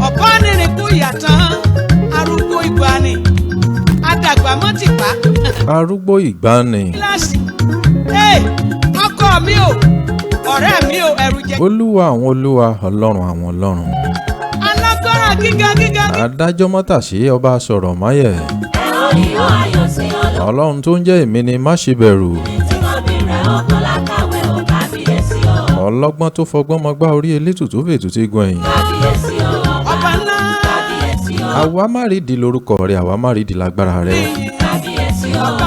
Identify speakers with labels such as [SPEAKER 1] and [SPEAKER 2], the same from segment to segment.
[SPEAKER 1] ọ̀pọ̀ nìrìn kú ìyàtọ̀ arúgbó ìgbàanì àdàgbà mọ́tìpá.
[SPEAKER 2] arúgbó ìgbàanì.
[SPEAKER 1] kíláàsì ọkọ mi ò ọ̀rẹ́ mi ò ẹ̀rù jẹ́.
[SPEAKER 2] olúwa àwọn olúwa ọlọ́run àwọn ọlọ́run.
[SPEAKER 1] alágbára gíga.
[SPEAKER 2] adájọ́ mọ́tàṣé ọba sọ̀rọ̀ máyẹ̀. ọlọ́run tó ń jẹ́ èmi ni má ṣe bẹ̀rù. ọlọ́gbọ́n tó fọgbọ́n mọgbá orí elétò tó fètò tí gun ẹ̀yìn.
[SPEAKER 1] ọba ńlá.
[SPEAKER 2] àwa má rí di lórúkọ rẹ àwa má rí di lágbára rẹ.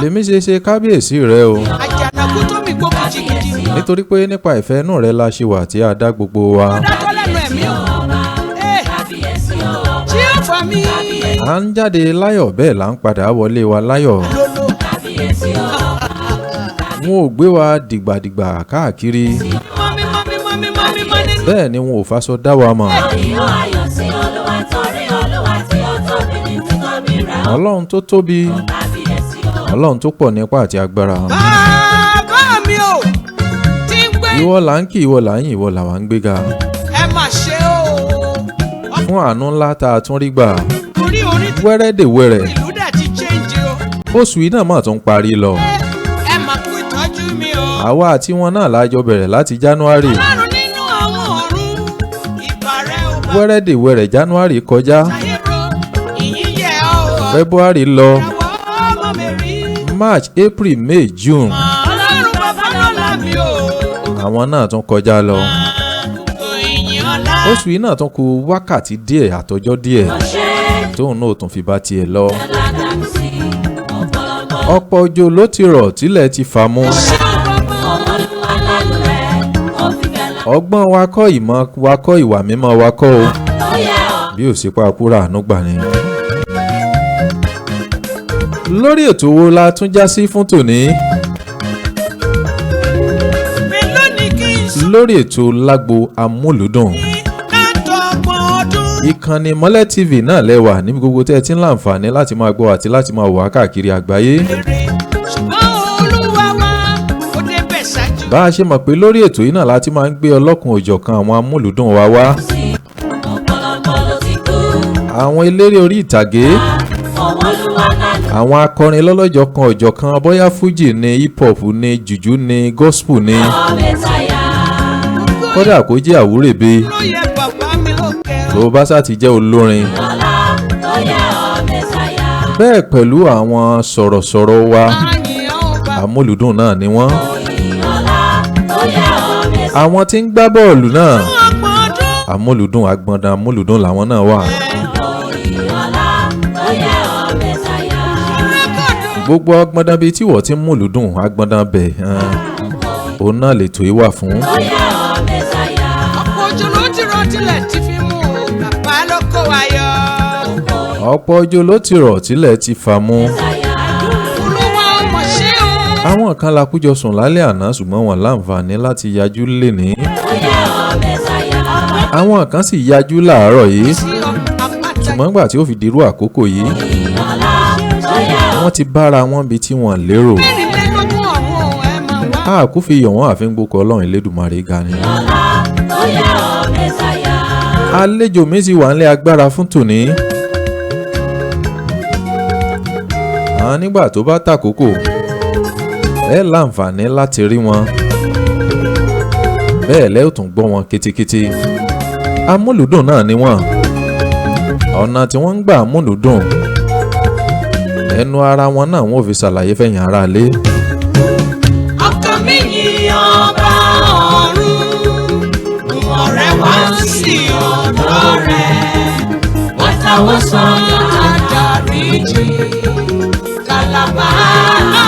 [SPEAKER 2] lèmi ṣe kábíyèsí rẹ o.
[SPEAKER 1] àjànàkú tó mi gbó kìjìkìjì.
[SPEAKER 2] nítorí pé nípa ìfẹ́ inú rẹ la ṣe wà tí a dá gbogbo wa.
[SPEAKER 1] dákọ́ lẹ́nu ẹ̀mí o. tí ó fà mí.
[SPEAKER 2] à ń jáde láyọ̀ bẹ́ẹ̀ là ń padà wọlé wa láyọ̀. wọn ò gbé wa dìgbàdìgbà káàkiri. bẹ́ẹ̀ ni wọn ò faṣọ dá wa mọ̀. ọlọ́run tó tóbi ọlọ́run tó pọ̀ nípa àti agbára.
[SPEAKER 1] bàbá mi ò tí ń gbé.
[SPEAKER 2] ìwọ là ń kí ìwọ là ń yìn ìwọ là wà ń gbéga.
[SPEAKER 1] ẹ mà ṣe o.
[SPEAKER 2] fún àánú ńlá tá a tún rí gbà.
[SPEAKER 1] orí
[SPEAKER 2] wẹ́rẹ́dẹ̀wẹ́rẹ́.
[SPEAKER 1] ìlú dẹ̀ ti change o.
[SPEAKER 2] oṣù yìí náà mà tún parí lọ.
[SPEAKER 1] ẹ mà kú ìtọ́jú mi o.
[SPEAKER 2] àwa àti wọn náà lájọ bẹ̀rẹ̀ láti January.
[SPEAKER 1] ọlọ́run nínú àwọn ọ̀run ìbàrẹ̀ ò bá.
[SPEAKER 2] wẹ́rẹ́dẹ̀wẹ́rẹ́ January kọjá. February lọ. March, April, May, June.
[SPEAKER 1] ọlọ́run bàbá lọ́la mi o.
[SPEAKER 2] àwọn náà tún kọjá lọ. oṣù yìí náà tún kù wákàtí díẹ̀ àtọjọ́ díẹ̀ tóun náà tún fi bá tiẹ̀ lọ. ọ̀pọ̀ òjò ló ti rọ̀ tílẹ̀ ti fà mú. ọgbọ́n wa kọ́ ìmọ̀ wa kọ́ ìwà mímọ́ wa kọ́ o. bí ò sí pa kúrò àánú gbà ni. lórí ètò wo la tún já sí fún tòní. lórí ètò Lagbo Amuludun. ìkànnì Mọ́lẹ̀ TV náà lẹ́wà níbi gbogbo tẹ́ ẹ ti ń láǹfààní láti máa gbọ́ àti láti máa wà káàkiri àgbáyé. bá a ṣe mọ̀ pé lórí ètò yìí náà láti máa ń gbé ọlọ́kùn òjọ̀kan àwọn amúlùdùn wa wá. àwọn eléré orí ìtàgé. àwọn akọrin lọ́lọ́jọ̀ kan òjọ̀kan bóyá fújì ni hip hop ni jùjú ni gospel ni. kódà kó jẹ́ àwúrèbe. tó bá sá ti jẹ́ olórin. bẹ́ẹ̀ pẹ̀lú àwọn sọ̀rọ̀sọ̀rọ̀ wa amúlùdùn náà ni wọ́n. àwọn tí ń gbá bọ́ọ̀lù náà amúlùdùn agbọ̀ndàn amúlùdùn làwọn náà wà. gbogbo agbọ̀ndàn bíi tí wọ́n ti ń múlùdùn agbọ̀ndàn bẹ̀ òun náà lè tó í wà fún. ọ̀pọ̀ òjò ló ti rọ̀ tílẹ̀ ti fà mú. àwọn kan la kújọ sùn lálẹ́ àná ṣùgbọ́n wọn láǹfààní láti yajú léni. àwọn kan sì yajú láàárọ̀ yìí ṣùgbọ́n nígbà tí ó fi dirú àkókò yìí wọ́n ti bára wọn bí tí wọ́n lérò. a kò fi yọ̀ wọ́n àfi ń gbókò Ọlọ́run Elédùmarè ga ni. àlejò mi ti wà nílé agbára fún tòní. àwọn nígbà tó bá tàkókò ẹ láǹfààní láti rí wọn bẹ́ẹ̀ lẹ́ ò tún gbọ́ wọn kétékété. amúlùdùn náà ni wọ́n. ọ̀nà tí wọ́n ń gbà amúlùdùn ẹnu ara wọn náà wọ́n fi ṣàlàyé fẹ̀yìn ara lé.
[SPEAKER 1] ọkàn mi yìn ọba ọ̀run ọ̀rẹ́ wá sí ọ̀dọ̀ rẹ̀ wọ́tàwọ́sàn àdáríjì kàlàbà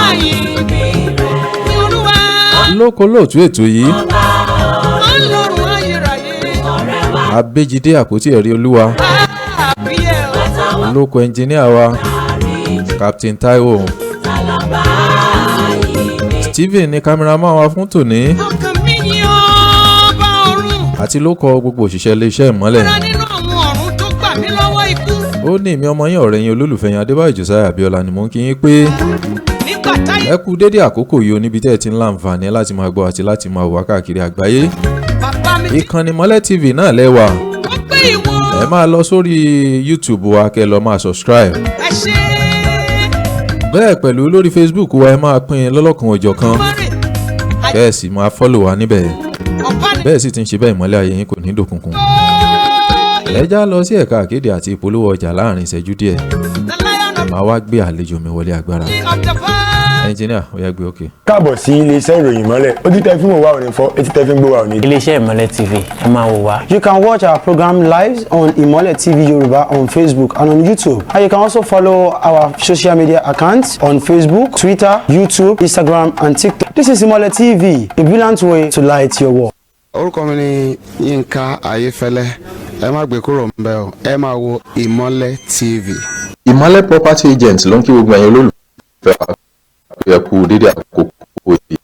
[SPEAKER 1] àyìnbí rẹ̀ olúwa.
[SPEAKER 2] lóko lóòtú ètò yìí
[SPEAKER 1] ọlọ́run ayérayé
[SPEAKER 2] abéjídé àpótí ẹ̀rí olúwa. lóko ẹnjìníà wa Captain Taiwo. Steven ni kámẹ́rámà wa fún tòní. àti lóko gbogbo òṣìṣẹ́ iléeṣẹ́ ìmọ́lẹ̀. ó ní ìmí ọmọ yín ọ̀rẹ́ yín olólùfẹ́ yín Adébáyọ̀ Josiah Abíọ́lá ni mò ń kí yín pé ẹ kú dédé àkókò yìí oníbi tẹ́ ẹ ti ń láǹfààní láti máa gbọ́ àti láti máa wà káàkiri àgbáyé. ìkànnì Mọ́lẹ̀ TV náà lẹ́wà. ẹ máa lọ sórí YouTube wa kẹ́ lọ máa subscribe.
[SPEAKER 1] ẹ ṣe
[SPEAKER 2] bẹ́ẹ̀ pẹ̀lú lórí Facebook wa ẹ máa pín in lọ́lọ́kan òjọ̀kan bẹ́ẹ̀ sì máa follow wa níbẹ̀ bẹ́ẹ̀ sì ti ń ṣe bẹ́ẹ̀ ìmọ́lẹ̀ ayé yín kò ní dòkùnkùn. ẹ já lọ sí ẹ̀ka àkéde àti ìpolówó ọjà láàrin ìṣẹ́jú díẹ̀ màá wá gbé àlejò mi wọlé agbára. ẹnjìníà ó yá gbé òkè.
[SPEAKER 3] káàbọ̀ sí iléeṣẹ́ ìròyìn ìmọ́lẹ̀ ojú tẹ́ fi ń wò wá ò ní fọ́ etí tẹ́ fi ń gbọ́ wá ò ní.
[SPEAKER 4] iléeṣẹ́ ìmọ́lẹ̀ TV ẹ máa wò wá.
[SPEAKER 5] You can watch our program live on Imole TV Yoruba on Facebook and on YouTube. And you can also follow our social media accounts on Facebook, Twitter, YouTube, Instagram, and TikTok. This is Imole TV, a brilliant way to light your world.
[SPEAKER 6] Orúkọ mi ni Yínká Ayéfẹ́lẹ́ ẹ má gbé kúrò ńbẹ̀ o ẹ máa wo Imole TV.
[SPEAKER 2] Ìmọ́lẹ̀ property agent ló ń kí gbogbo ẹ̀yin olólùfẹ́ wa ẹ kú dédé àkókò yìí.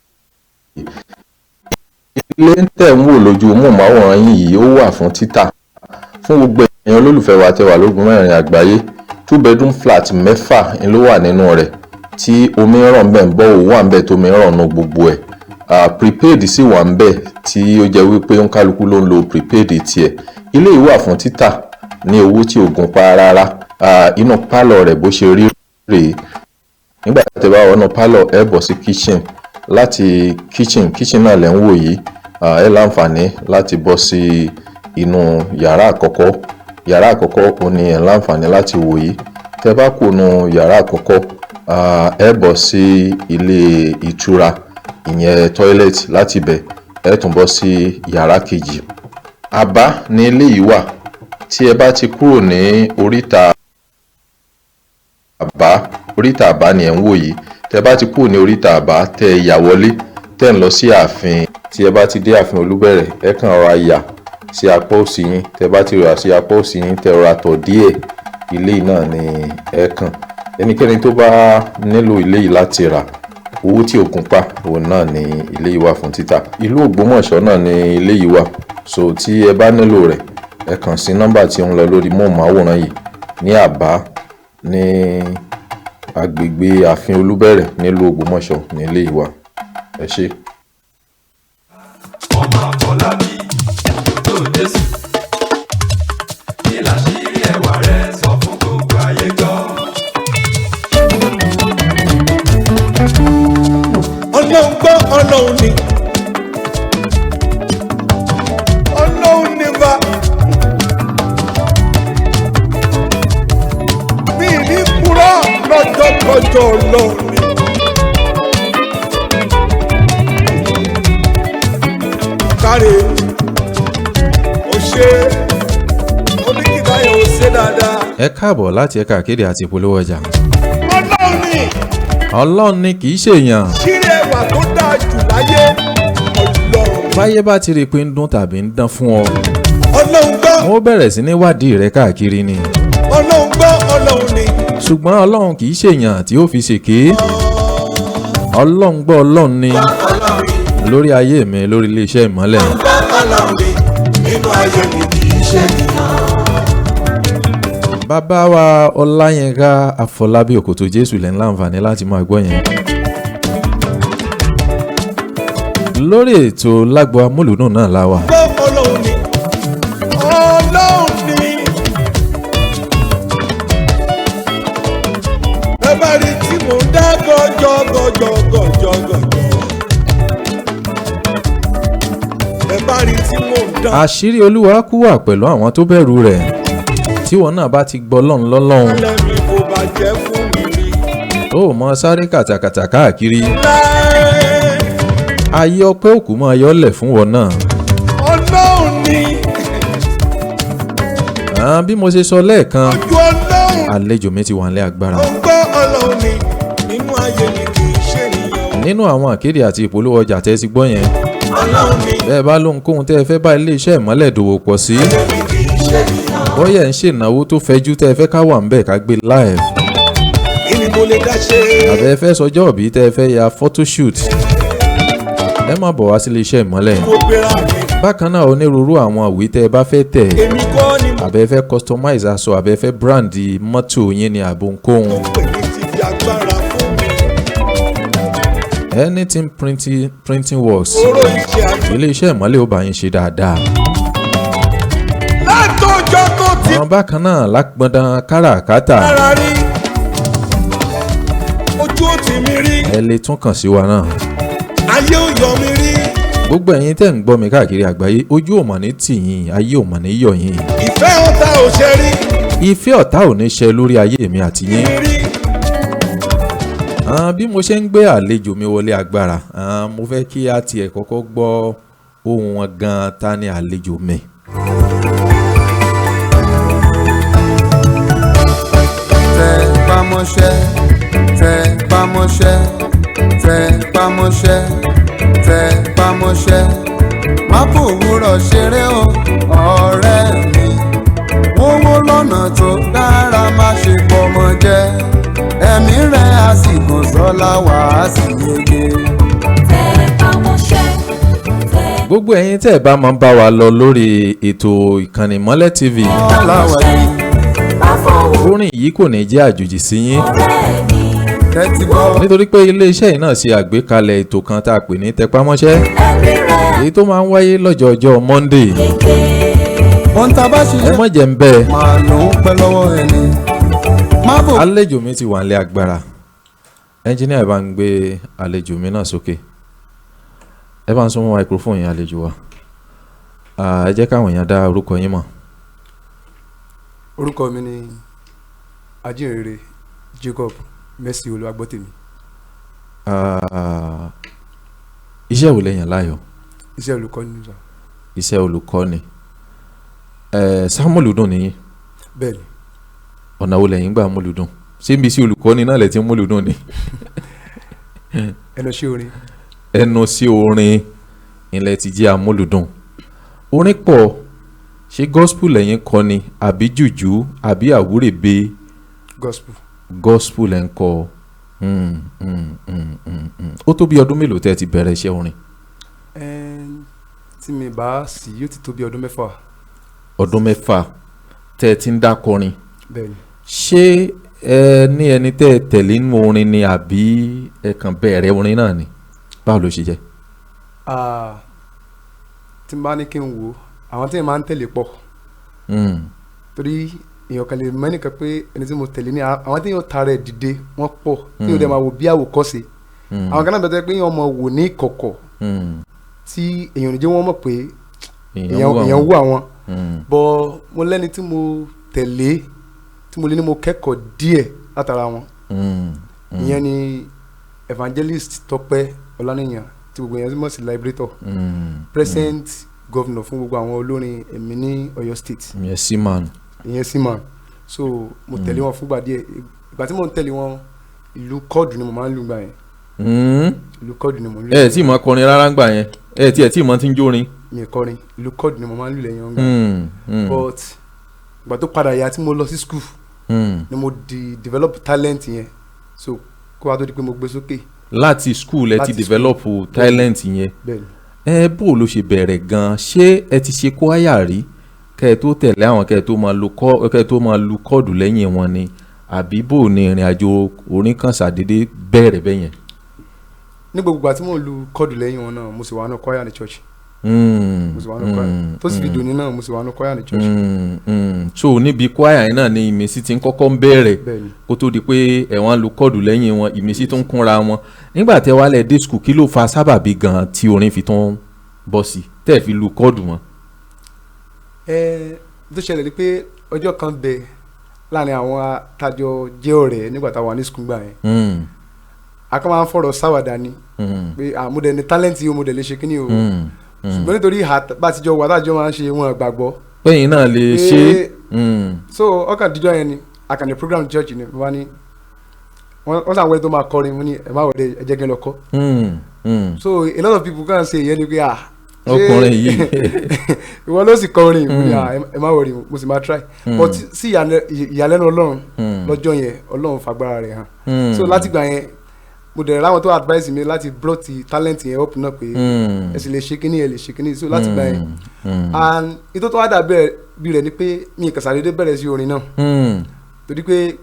[SPEAKER 2] Ilé ń tẹ̀ ń wò lójú móhùnmáwòrán yìí ó wà fún títà fún gbogbo ẹ̀yin olólùfẹ́ wa tẹ́ wà lógun mẹ́rin àgbáyé 2 bedroom flat 6 ló wà nínú rẹ̀ tí omi ràn bẹ́ẹ̀ ń bọ́ òwò wà ń bẹ́ẹ̀ tó mi ràn nù gbogbo ẹ̀. Prepaid sì wà ń bẹ́ẹ̀ tí ó jẹ́ wípé ń kálukú ló ń lo prepaid tiẹ̀. Ilé yìí wà fún títà ní owó tí ò gún pa rárá. Inú pálọ̀ rẹ̀ bó ṣe rí rèé. Nígbà tí ẹ bá wọnú pálọ̀ ẹ bọ̀ sí kitchen láti kitchen náà lẹ́ ń wò yìí ẹ láǹfààní láti bọ́ sí inú yàrá àkọ́kọ́ ó ní ẹ láǹfààní láti wò yìí. Tẹ́ bá kù nú yàrá àkọ́kọ́ ẹ bọ̀ sí ilé ìtura ìyẹn toilet láti bẹ̀ ẹ tún bọ́ sí yàrá kejì. Àbá ní ilé yìí wà tí ẹ bá ti kúrò ní oríta àbá ni ẹ̀ ń wò yìí. Tẹ́ bá ti kúrò ní oríta àbá tẹ́ ẹ yà wọlé tẹ́ ń lọ sí ààfin. Tí ẹ bá ti dé ààfin Olúbẹ̀rẹ̀ ẹ kàn rọra yà sí apá òsì yín. Tẹ́ bá ti rà sí apá òsì yín tẹ́ rọra tọ̀ díẹ̀ ilé náà ni ẹ kàn. Ẹnikẹ́ni tó bá nílò ilé yìí láti rà owó tí òkun pa òun náà ni ilé yìí wà fún títà. Ìlú Ògbómọ̀ṣọ́ náà ni ilé yìí wà. So tí ẹ bá nílò rẹ̀ ẹ kàn sí nọ́mbà tí ó ń lọ lórí móhùnmáwòrán yìí ní àbá ní agbègbè ààfin Olúbẹ̀rẹ̀ nílùú Ògbómọ̀ṣọ́ ní ilé yìí wà. Ẹ ṣé.
[SPEAKER 7] ọmọ Àfọlábí tó Jésù kí làṣírí ẹwà rẹ sọ fún gbogbo ayé gbọ́.
[SPEAKER 8] Ọlọ́run gbọ́ Ọlọ́run ni Ọlọ́run ni bá mi ní kúrọ́ lọ́jọ́kọjọ́ Ọlọ́run ni. Káre ó ṣe oníkìdáyọ̀ ó ṣe dáadáa.
[SPEAKER 2] Ẹ káàbọ̀ láti ẹ̀ka àkéde àti ìpolówó ọjà.
[SPEAKER 8] Ọlọ́run ni
[SPEAKER 2] Ọlọ́run ni kì í ṣèyàn.
[SPEAKER 8] ṣírí ẹwà tó dáa jù láyé Ọlọ́run.
[SPEAKER 2] Báyé bá ti rí i pé ń dún tàbí ń dán fún ọ
[SPEAKER 8] Ọlọ́run gbọ́
[SPEAKER 2] wọ́n bẹ̀rẹ̀ sí ní wádìí rẹ káàkiri ni.
[SPEAKER 8] Ọlọ́run gbọ́ Ọlọ́run ni.
[SPEAKER 2] Ṣùgbọ́n Ọlọ́run kì í ṣèyàn tí ó fi ṣèké. Ọlọ́run gbọ́ Ọlọ́run ni lórí ayé mi lórí iléeṣẹ́ ìmọ́lẹ̀.
[SPEAKER 8] Nínú ayé mi kì í ṣe nìyàn.
[SPEAKER 2] Bàbá wa Ọláyínká Àfọlábí Òkòtó Jésù lẹ́ ń láǹfààní láti máa gbọ́ yẹn. Lórí ètò Lagbo Amuludun náà la wà.
[SPEAKER 8] Gbọ́ Ọlọ́run ni. Ọlọ́run ni. Ẹ bá rí tí mò ń dá gọ́jọ́. Ẹ bá rí tí mò ń dá.
[SPEAKER 2] Àṣírí Olúwa kú wà pẹ̀lú àwọn tó bẹ̀rù rẹ̀. Tí wọn náà bá ti gbọ́ Ọlọ́run lọ́lọ́run.
[SPEAKER 8] Lẹ́mi kò bàjẹ́ fún mi rí.
[SPEAKER 2] Ó mọ sáré kàtàkàtà káàkiri. Ayé ọpẹ́ òkú máa yọ́lẹ̀ fún wọn náà.
[SPEAKER 8] Ọlọ́run ni.
[SPEAKER 2] Bí mo ṣe sọ lẹ́ẹ̀kan
[SPEAKER 8] Ojú Ọlọ́run.
[SPEAKER 2] àlejò mi ti wà nílé agbára.
[SPEAKER 8] Gbọ́ Ọlọ́run ni. Nínú ayé mi kì í ṣe nìyàn.
[SPEAKER 2] Nínú àwọn àkéde àti ìpolówó ọjà tẹ́ ti gbọ́ yẹn.
[SPEAKER 8] Ọlọ́run ni.
[SPEAKER 2] Bẹ́ẹ̀ bá lóhunkóhun tẹ́ ẹ fẹ́ bá iléeṣẹ́ ìmọ́lẹ̀ dòwò pọ̀ sí. Bóyá ń ṣènáwó tó fẹjú tẹ́ ẹ fẹ́ ká wà ń bẹ̀ ká gbé live.
[SPEAKER 8] Kí ni mo lè dá ṣe?
[SPEAKER 2] Àbẹ́ ẹ fẹ́ sọjọ́ òbí tẹ́ ẹ fẹ́ ya photoshoot. Ẹ má bọ̀ wá sí iléeṣẹ́ ìmọ́lẹ̀.
[SPEAKER 8] Mo gbéra mi.
[SPEAKER 2] Bákan náà onírúurú àwọn ìwé tẹ́ ẹ bá fẹ́ tẹ̀.
[SPEAKER 8] Èmi kọ́ ni mo
[SPEAKER 2] Àbẹ́ ẹ fẹ́ customize aṣọ àbẹ́ ẹ fẹ́ brand mọ́tò yín ní àbòǹkóhun.
[SPEAKER 8] pè ní ti fi agbára fún mi.
[SPEAKER 2] Anything printing works.
[SPEAKER 8] Oró iṣẹ́ àgbẹ̀.
[SPEAKER 2] Iléeṣẹ́ ìmọ́lẹ̀ ó bá yín ṣe dáadáa.
[SPEAKER 8] Látọjọ́ tó ti
[SPEAKER 2] àwọn bákan náà lápọ̀dán káràkátà
[SPEAKER 8] rárá rí ojú ò tì mí rí
[SPEAKER 2] ẹ lè tún kàn sí wa náà.
[SPEAKER 8] ayé ò yọ mí rí
[SPEAKER 2] gbogbo ẹ̀yin tẹ́ ń gbọ́ mi káàkiri àgbáyé ojú ò mọ̀ ní tì yín ayé ò mọ̀ ní yọ̀ yín.
[SPEAKER 8] ìfẹ́ ọ̀tá ò ṣe rí
[SPEAKER 2] ìfẹ́ ọ̀tá ò ní ṣe lórí ayé mi àti yín.
[SPEAKER 8] rí
[SPEAKER 2] bí mo ṣe ń gbé àlejò mi wọlé agbára mo fẹ́ kí a tiẹ̀ kọ́kọ́ gbọ́ ohùn wọn gan-an ta ni àlejò mi.
[SPEAKER 6] Tẹpámọ́ṣẹ́ tẹpámọ́ṣẹ́ tẹpámọ́ṣẹ́ tẹpámọ́ṣẹ́ má fòwúrọ̀ ṣeré o ọ̀rẹ́ mi wówó lọ́nà tó dára má ṣe bọ́mọ jẹ́ ẹ̀mí rẹ̀ àsìkò sọ́lá wàá sì yege.
[SPEAKER 2] gbogbo ẹ̀yin tẹ́ ẹ bá máa ń bá wa lọ lórí ètò ìkànnì Ìmọ́lẹ̀ TV orin yìí kò ní jẹ́ àjòjì sí yín nítorí pé iléeṣẹ́ yìí náà ṣe àgbékalẹ̀ ètò kan tá a pè ní tẹpámọ́ṣẹ́ èyí tó máa ń wáyé lọ́jọ́ Monday ẹ mọ̀ jẹ́ ń bẹ́ẹ̀ àlejò mi ti wà nílé agbára ẹnjíníà ẹ bá ń gbé àlejò mi náà sókè ẹ bá ń súnmọ́ microphone yẹn àlejò wa ẹ jẹ́ káwọn èèyàn dá orúkọ yín mọ̀.
[SPEAKER 9] orúkọ mi ni ajínrere Jacob Mercy Olúwagbọ́tèmi.
[SPEAKER 2] iṣẹ́ wo lẹ́yìn láàyò.
[SPEAKER 9] iṣẹ́ olùkọ́ni nìyà.
[SPEAKER 2] iṣẹ́ olùkọ́ni Amuludun nìyí.
[SPEAKER 9] bẹ́ẹ̀ni.
[SPEAKER 2] ọ̀nà wo lẹ́yìn gbà Amuludun ṣé ibi sí olùkọ́ni náà lẹ ti Amuludun ni.
[SPEAKER 9] ẹnu sí orin.
[SPEAKER 2] ẹnu sí orin ilẹ̀ ti jẹ́ Amuludun orin pọ̀ ṣé gospel lẹ́yìn kọ ni àbí jùjú àbí àwúrèbe. gospel lẹ́ ń kọ ó tó bí ọdún mélòó tẹ́ ti bẹ̀rẹ̀ iṣẹ́ orin.
[SPEAKER 9] tí mi bá sì yóò ti tó bí ọdún mẹ́fà.
[SPEAKER 2] ọdún mẹ́fà tẹ́ ti ń dá kọrin.
[SPEAKER 9] bẹ́ẹ̀ni.
[SPEAKER 2] ṣé ẹ ní ẹni tẹ́ ẹ tẹ̀lé nínú orin ni àbí ẹ kàn bẹ̀rẹ̀ orin náà ni báwo ló ṣe jẹ́.
[SPEAKER 9] tí n bá ní kí n wò àwọn tí n máa ń tẹ̀lé pọ̀ torí èèyàn kan lè mọ ẹnìkan pé ẹni tí mo tẹ̀lé ní àwọn tí yóò tara ẹ̀ dìde wọ́n pọ̀ tí yóò dẹ̀ máa wò bí àwòkọ́ṣe àwọn kan náà bẹ̀rẹ̀ pé èèyàn máa wò ní ìkọ̀kọ̀ tí èèyàn jẹ́ wọ́n mọ̀ pé èèyàn wú àwọn bọ́ mo lẹ́ni tí mo tẹ̀lé tí mo lé ní mo kẹ́kọ̀ọ́ díẹ̀ látara wọn ìyẹn ni evangelist Tọ́pẹ́ Ọláníyàn tí gbogbo yẹn mọ̀ sí liberator present governor fún gbogbo àwọn olórin ẹ̀mí ní Ọ̀yọ́ state. ìyẹn Seaman so mo tẹ̀lé wọn fúngbà díẹ̀ ìgbà tí mo ń tẹ̀lé wọn ìlú kọ́ọ̀dù ni mo máa ń lù gbà yẹn. ìlú kọ́ọ̀dù ni mo ń lù.
[SPEAKER 2] ẹ tí mo kọrin rárá gbà yẹn ẹ tí mo ti ń jórin.
[SPEAKER 9] mi kọrin ìlú kọ́ọ̀dù ni mo máa ń lù lẹ́yìn ọ̀gbà but ìgbà tó padà yá tí mo lọ sí school ni mo develop talent yẹn so kó wá tó di pé mo gbé sókè.
[SPEAKER 2] láti school ẹ ti develop talent yẹn bó ló ṣe bẹ̀rẹ̀ gan-an ṣé ẹ ti ṣe kwaya rí kẹ́ ẹ tó tẹ̀lé àwọn kẹ́ ẹ tó máa lu kọ́ọ̀dù lẹ́yìn wọn ni àbí bó ni ìrìn àjò orin kan ṣàdédé bẹ̀rẹ̀ bẹ́yẹn.
[SPEAKER 9] ní gbogbo ìgbà tí mo lu kọ́ọ̀dù lẹ́yìn wọn náà mo sì wà ní kwaya ní church. mo sì wà ní kwaya tó sì fi dùn ní náà mo sì wà ní kwaya ní church.
[SPEAKER 2] so níbi kwaya yẹn náà ni ìmísí ti ń kọ́kọ́ ń bẹ̀rẹ̀ kó tó di pé ẹ̀wọ̀n lu kọ́ọ̀dù lẹ́yìn wọn ìmísí tó ń kúnra wọn nígbà tẹ́ wá lẹ̀ dé skul kí ló fa sábàbí gan tí orin fi tán bọ́ sí tẹ́ fi lu kọ́ọ̀dù wọn.
[SPEAKER 9] tó ṣẹlẹ̀ ni pé ọjọ́ kan bẹ láàrin àwọn atajọ jẹ́ ọ̀rẹ́ nígbà tá a wà ní skul gbà yẹn a kàn máa ń fọ̀rọ̀ sáwàdà ni pé àmúdẹ ní tálẹ́ǹtì yìí mo dẹ̀ lè ṣe kíní o ṣùgbọ́n nítorí bá a ti jọ wà tájọ máa ń ṣe wọn gbàgbọ́.
[SPEAKER 2] pẹ́yìn náà lè ṣe.
[SPEAKER 9] so ọkàn díjọ yẹn ni àkànní program church ni wọ́n ní wọ́n sàn wọlé tó máa kọrin mo ní ẹ má wọlé ẹ jẹ́ kí n lọ kọ́. so a lot of people kàn ṣe ìyẹn ni pé
[SPEAKER 2] ọkùnrin yìí
[SPEAKER 9] ìwọ ló sì kọrin mo ní ẹ má wọlé mo sì máa try but sí ìyàlẹ́nu Ọlọ́run lọ́jọ́ yẹn Ọlọ́run fagbára rẹ̀ hàn so látìgbà yẹn mo dẹ̀ láwọn tó advice mi láti brought the talent yẹn up náà pé ẹ sì lè ṣe kíní ẹ lè ṣe kíní so láti gbà yẹn and ìtò tó wá dà bí rẹ̀ ni pé mi kàn sàdédé bẹ̀rẹ̀ sí orin náà torí pé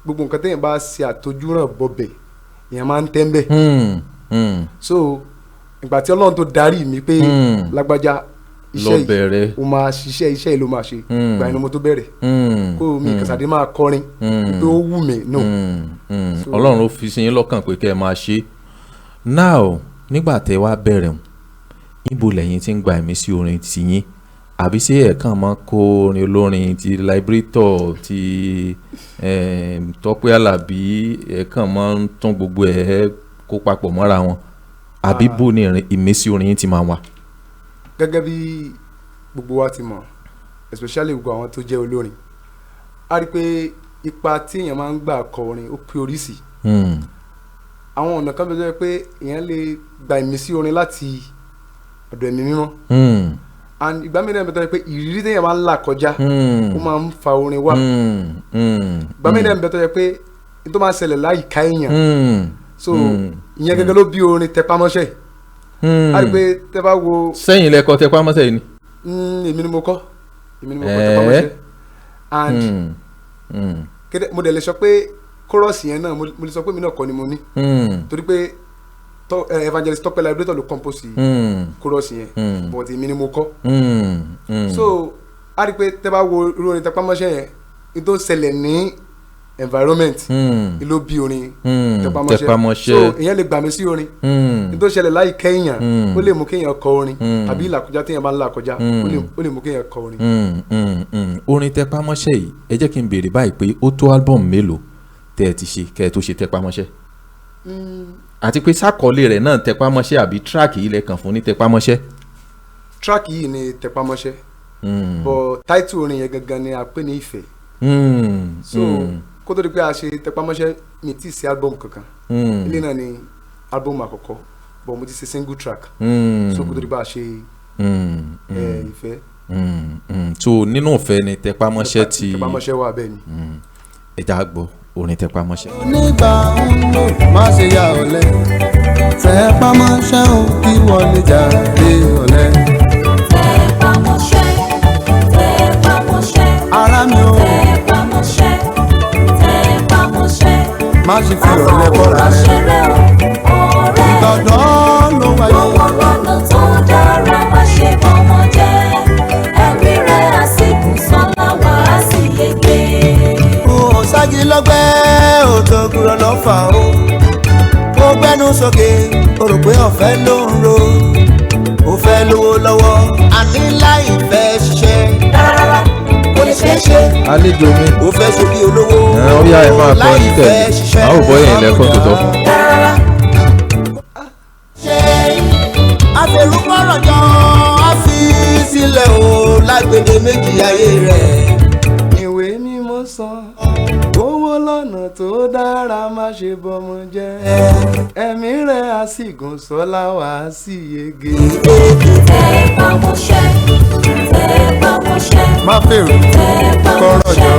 [SPEAKER 9] gbogbo nǹkan téèyàn bá ṣe àtojúràn bọbẹ̀ èèyàn máa ń tẹ́ ń bẹ̀ so ìgbà tí Ọlọ́run tó darí mi pé lágbájá iṣẹ́ yìí o máa ṣiṣẹ́ iṣẹ́ yìí ló máa ṣe ìgbà inú mo tó bẹ̀rẹ̀ kó mi kàṣàdé máa kọrin pé ó wù mí no.
[SPEAKER 2] Ọlọ́run ló fi sí yín lọ́kàn pé kẹ́ ẹ máa ṣe now nígbà tẹ́ wá bẹ̀rẹ̀ níbo lẹ́yìn tí ń gba ìmísí orin tiyín àbí ṣé ẹ̀ẹ̀kan máa kó orin olórin ti Liberator ti Tọ́pẹ́ Àlàbí ẹ̀ẹ̀kan máa ń tún gbogbo ẹ̀ kó papọ̀ mọ́ra wọn àbí bó ni ìmísí orin yín ti máa wà.
[SPEAKER 9] Gẹ́gẹ́ bí gbogbo wa ti mọ̀ especially gbogbo àwọn tó jẹ́ olórin a rí pé ipa tí èèyàn máa ń gbà kọ orin ó pé oríṣi àwọn ọ̀nà kan bẹ́ẹ̀ pé èèyàn lè gba ìmísí orin láti ọ̀dọ̀ ẹ̀mí mímọ́ and ìgbà mìíràn bẹ́ẹ̀ pé ìrírí téèyàn máa ń là kọjá ó máa ń fa orin wá ìgbà mìíràn bẹ́ẹ̀ pé tó máa ń ṣẹlẹ̀ láyìíká èèyàn so ìyẹn gẹ́gẹ́ ló bí orin tẹpámọ́ṣẹ́ a rí pé tẹ bá wo.
[SPEAKER 2] sẹ́yìn lẹ́kọ̀ọ́ tẹpámọ́ṣẹ́ yìí ni.
[SPEAKER 9] èmi ni mo kọ́ tẹpámọ́ṣẹ́ and mo dẹ̀ lè sọ pé kórọ́ọ̀sì yẹn náà mo lè sọ pé mi náà kọ́ ni mo ní torí pé evangelist Tọ́pẹ́ Liberator ló compose kórọ́ọ̀sì yẹn but èmi ni mo kọ́ so a rí pé tẹ bá wo irú orin tẹpámọ́ṣẹ́ yẹn ní tó ṣẹlẹ̀ ní environment ló bí orin tẹpámọ́ṣẹ́ so èèyàn lè gbà mí sí orin ní tó ṣẹlẹ̀ láì kẹ́yìn ó lè mú kéèyàn kọ orin àbí ìlàkọjá téèyàn bá ń là kọjá ó lè mú kéèyàn kọ orin.
[SPEAKER 2] orin tẹpámọ́ṣẹ́ yìí ẹ jẹ́ kí n béèrè báyìí pé ó tó álbọ̀mù mélòó tẹ́ ẹ ti ṣe kẹ́ ẹ tó ṣe tẹpámọ́ṣẹ́ àti pé sákọ̀ọ́lé rẹ̀ náà tẹpámọ́ṣẹ́ àbí tíráàkì yìí lẹ kàn fún ní tẹpámọ́ṣẹ́.
[SPEAKER 9] tíráàkì yìí ni tẹpámọ́ṣẹ́ but táìtù orin yẹn gangan ni a pè ní ìfẹ́ so kó tó di pé a ṣe tẹpámọ́ṣẹ́ mi ti ṣe album kankan ilé náà ni album àkọ́kọ́ but mo ti ṣe single track so kó tó di pé a ṣe ìfẹ́.
[SPEAKER 2] so nínú ìfẹ́ ni tẹpámọ́ṣẹ́ ti
[SPEAKER 9] tẹpámọ́ṣẹ́ wà bẹ́ẹ̀ ni.
[SPEAKER 2] ẹja gbọ́ orin tẹpámọ́ṣẹ́.
[SPEAKER 6] onígbà ń lò má ṣe ya ọ̀lẹ tẹpámọ́ṣẹ́ ò kí wọlé jáde ọ̀lẹ.
[SPEAKER 10] tẹpámọ́ṣẹ́
[SPEAKER 6] ara mi ò má ṣe fi ọ̀lẹ bọ́ra rẹ̀ ìgbọ̀dọ̀ ló wáyé.
[SPEAKER 10] owó lọ́nà tó dára má ṣe bọ́mọ jẹ́ ẹ̀mí rẹ̀ àsìkò sọ́lá wá sí yege.
[SPEAKER 6] ó ságì lọ́gbẹ́ òtòkùrọ̀ lọ́fà ó gbẹ́nu sókè ó rò pé ọ̀fẹ́ ló ń ro ó fẹ́ lówó lọ́wọ́ àní láì fẹ́ ṣiṣẹ́ rárá kò lè ṣeé ṣe.
[SPEAKER 2] Àlejò mi
[SPEAKER 6] ó fẹ́ ṣe bí olówó
[SPEAKER 2] láì fẹ́ ṣiṣẹ́ àwọn òbọ̀ yẹn lẹ́kọ̀ọ́ tó tọ́.
[SPEAKER 6] ṣe àfẹrúkọ̀rọ̀ jọ á fi sílẹ̀ o lágbèdè méjì ayé rẹ̀.
[SPEAKER 9] ìwé mímọ́ sọ owó lọ́nà tó dára má ṣe bọ́mọ jẹ́ ẹ̀mí rẹ̀ á sì gùn sọ́lá wá sí yege.
[SPEAKER 10] tẹpámọ́ṣẹ́
[SPEAKER 6] má fèrò kọ́rọ̀ jọ.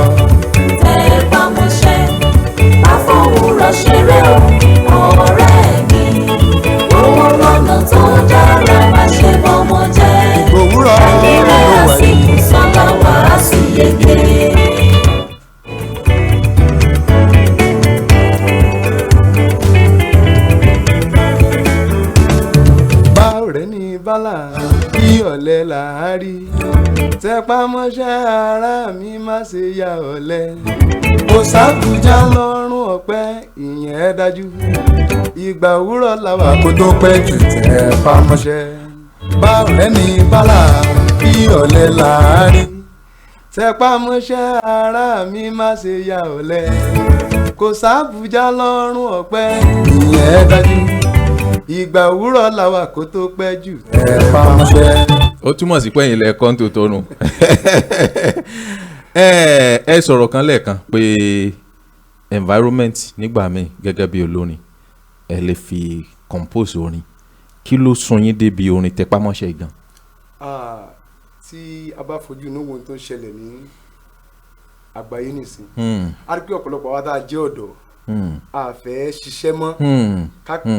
[SPEAKER 10] tẹpámọ́ṣẹ́ má fòwúrọ̀ ṣeré o ọ̀rẹ́ mi owó lọ́nà tó dára má ṣe bọ́mọ jẹ́
[SPEAKER 6] òwúrọ̀
[SPEAKER 10] ẹ̀mí rẹ̀ á sì gùn sọ́lá wá sí yege.
[SPEAKER 9] ọ̀rẹ́ ní bálà bí ọ̀lẹ là á rí tẹpámọ́ṣẹ́ ara mi má ṣe ya ọ̀lẹ kò sábùjá lọ́rùn ọ̀pẹ ìyẹn ẹ dájú ìgbà òwúrọ̀ làwà kó tó pẹ́ jù tẹpámọ́ṣẹ́ bá ọ̀rẹ́ ní bálà bí ọ̀lẹ là á rí tẹpámọ́ṣẹ́ ara mi má ṣe ya ọ̀lẹ kò sábùjá lọ́rùn ọ̀pẹ ìyẹn ẹ dájú ìgbà òwúrọ̀ làwà kó tó pẹ́ jù tẹpámọ́ṣẹ́.
[SPEAKER 2] ó túmọ̀ sí pẹ́yìn lẹ́ẹ̀kan tó tónú ẹ sọ̀rọ̀ kan lẹ́ẹ̀kan pé environment nígbà míì gẹ́gẹ́ bí olórin ẹ lè fi compose orin kí ló sún yín débi orin tẹpámọ́ṣẹ́ gan.
[SPEAKER 9] tí a bá fojú inú wo tó ń ṣẹlẹ̀ ní àgbáyé nìsín a rí pé ọ̀pọ̀lọpọ̀ wa tá a jẹ́ ọ̀dọ́ a fẹ́ ṣiṣẹ́ mọ́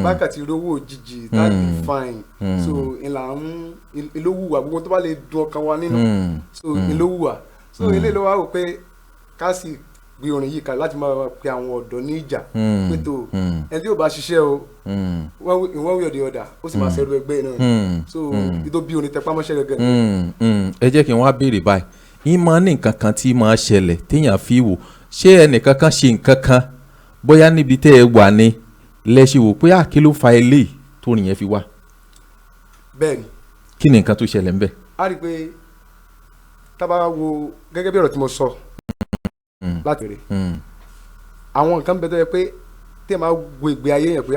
[SPEAKER 9] bákàtí rówó òjijì láti fine so ìlówùwà gbogbo tó bá lè dùn ọkàn wa nínú so ìlówùwà so ilé ló wá wò pé ká sì gbé orin yìí kalẹ̀ láti máa pe àwọn ọ̀dọ́ ní ìjà pé tó ẹni tí yóò bá ṣiṣẹ́ o in one way or the other ó sì máa ṣẹrú ẹgbẹ́ náà so ìtò bí orin tẹpá mọ́ṣẹ́ gẹ́gẹ́.
[SPEAKER 2] ẹ jẹ́ kí n wá béèrè báyìí yín máa ní nǹkan kan tí máa ṣẹlẹ̀ téèyàn fi wò ṣé ẹnìkan kan ṣe nǹkan kan bóyá níbi tẹ́ ẹ wà ní lẹ́ṣẹ̀ wò pé kí ló fa eléyìí tó nìyẹn fi wá.
[SPEAKER 9] bẹ́ẹ̀ni.
[SPEAKER 2] kí ni nǹkan tó ṣẹlẹ̀ ń bẹ̀.
[SPEAKER 9] a rí i pé tábà wo gẹ́gẹ́ bí ọ̀rọ̀ tí mo sọ láti rè àwọn nǹkan bẹ tó yẹ pé tí ẹ máa wo ìgbé ayé yẹn pé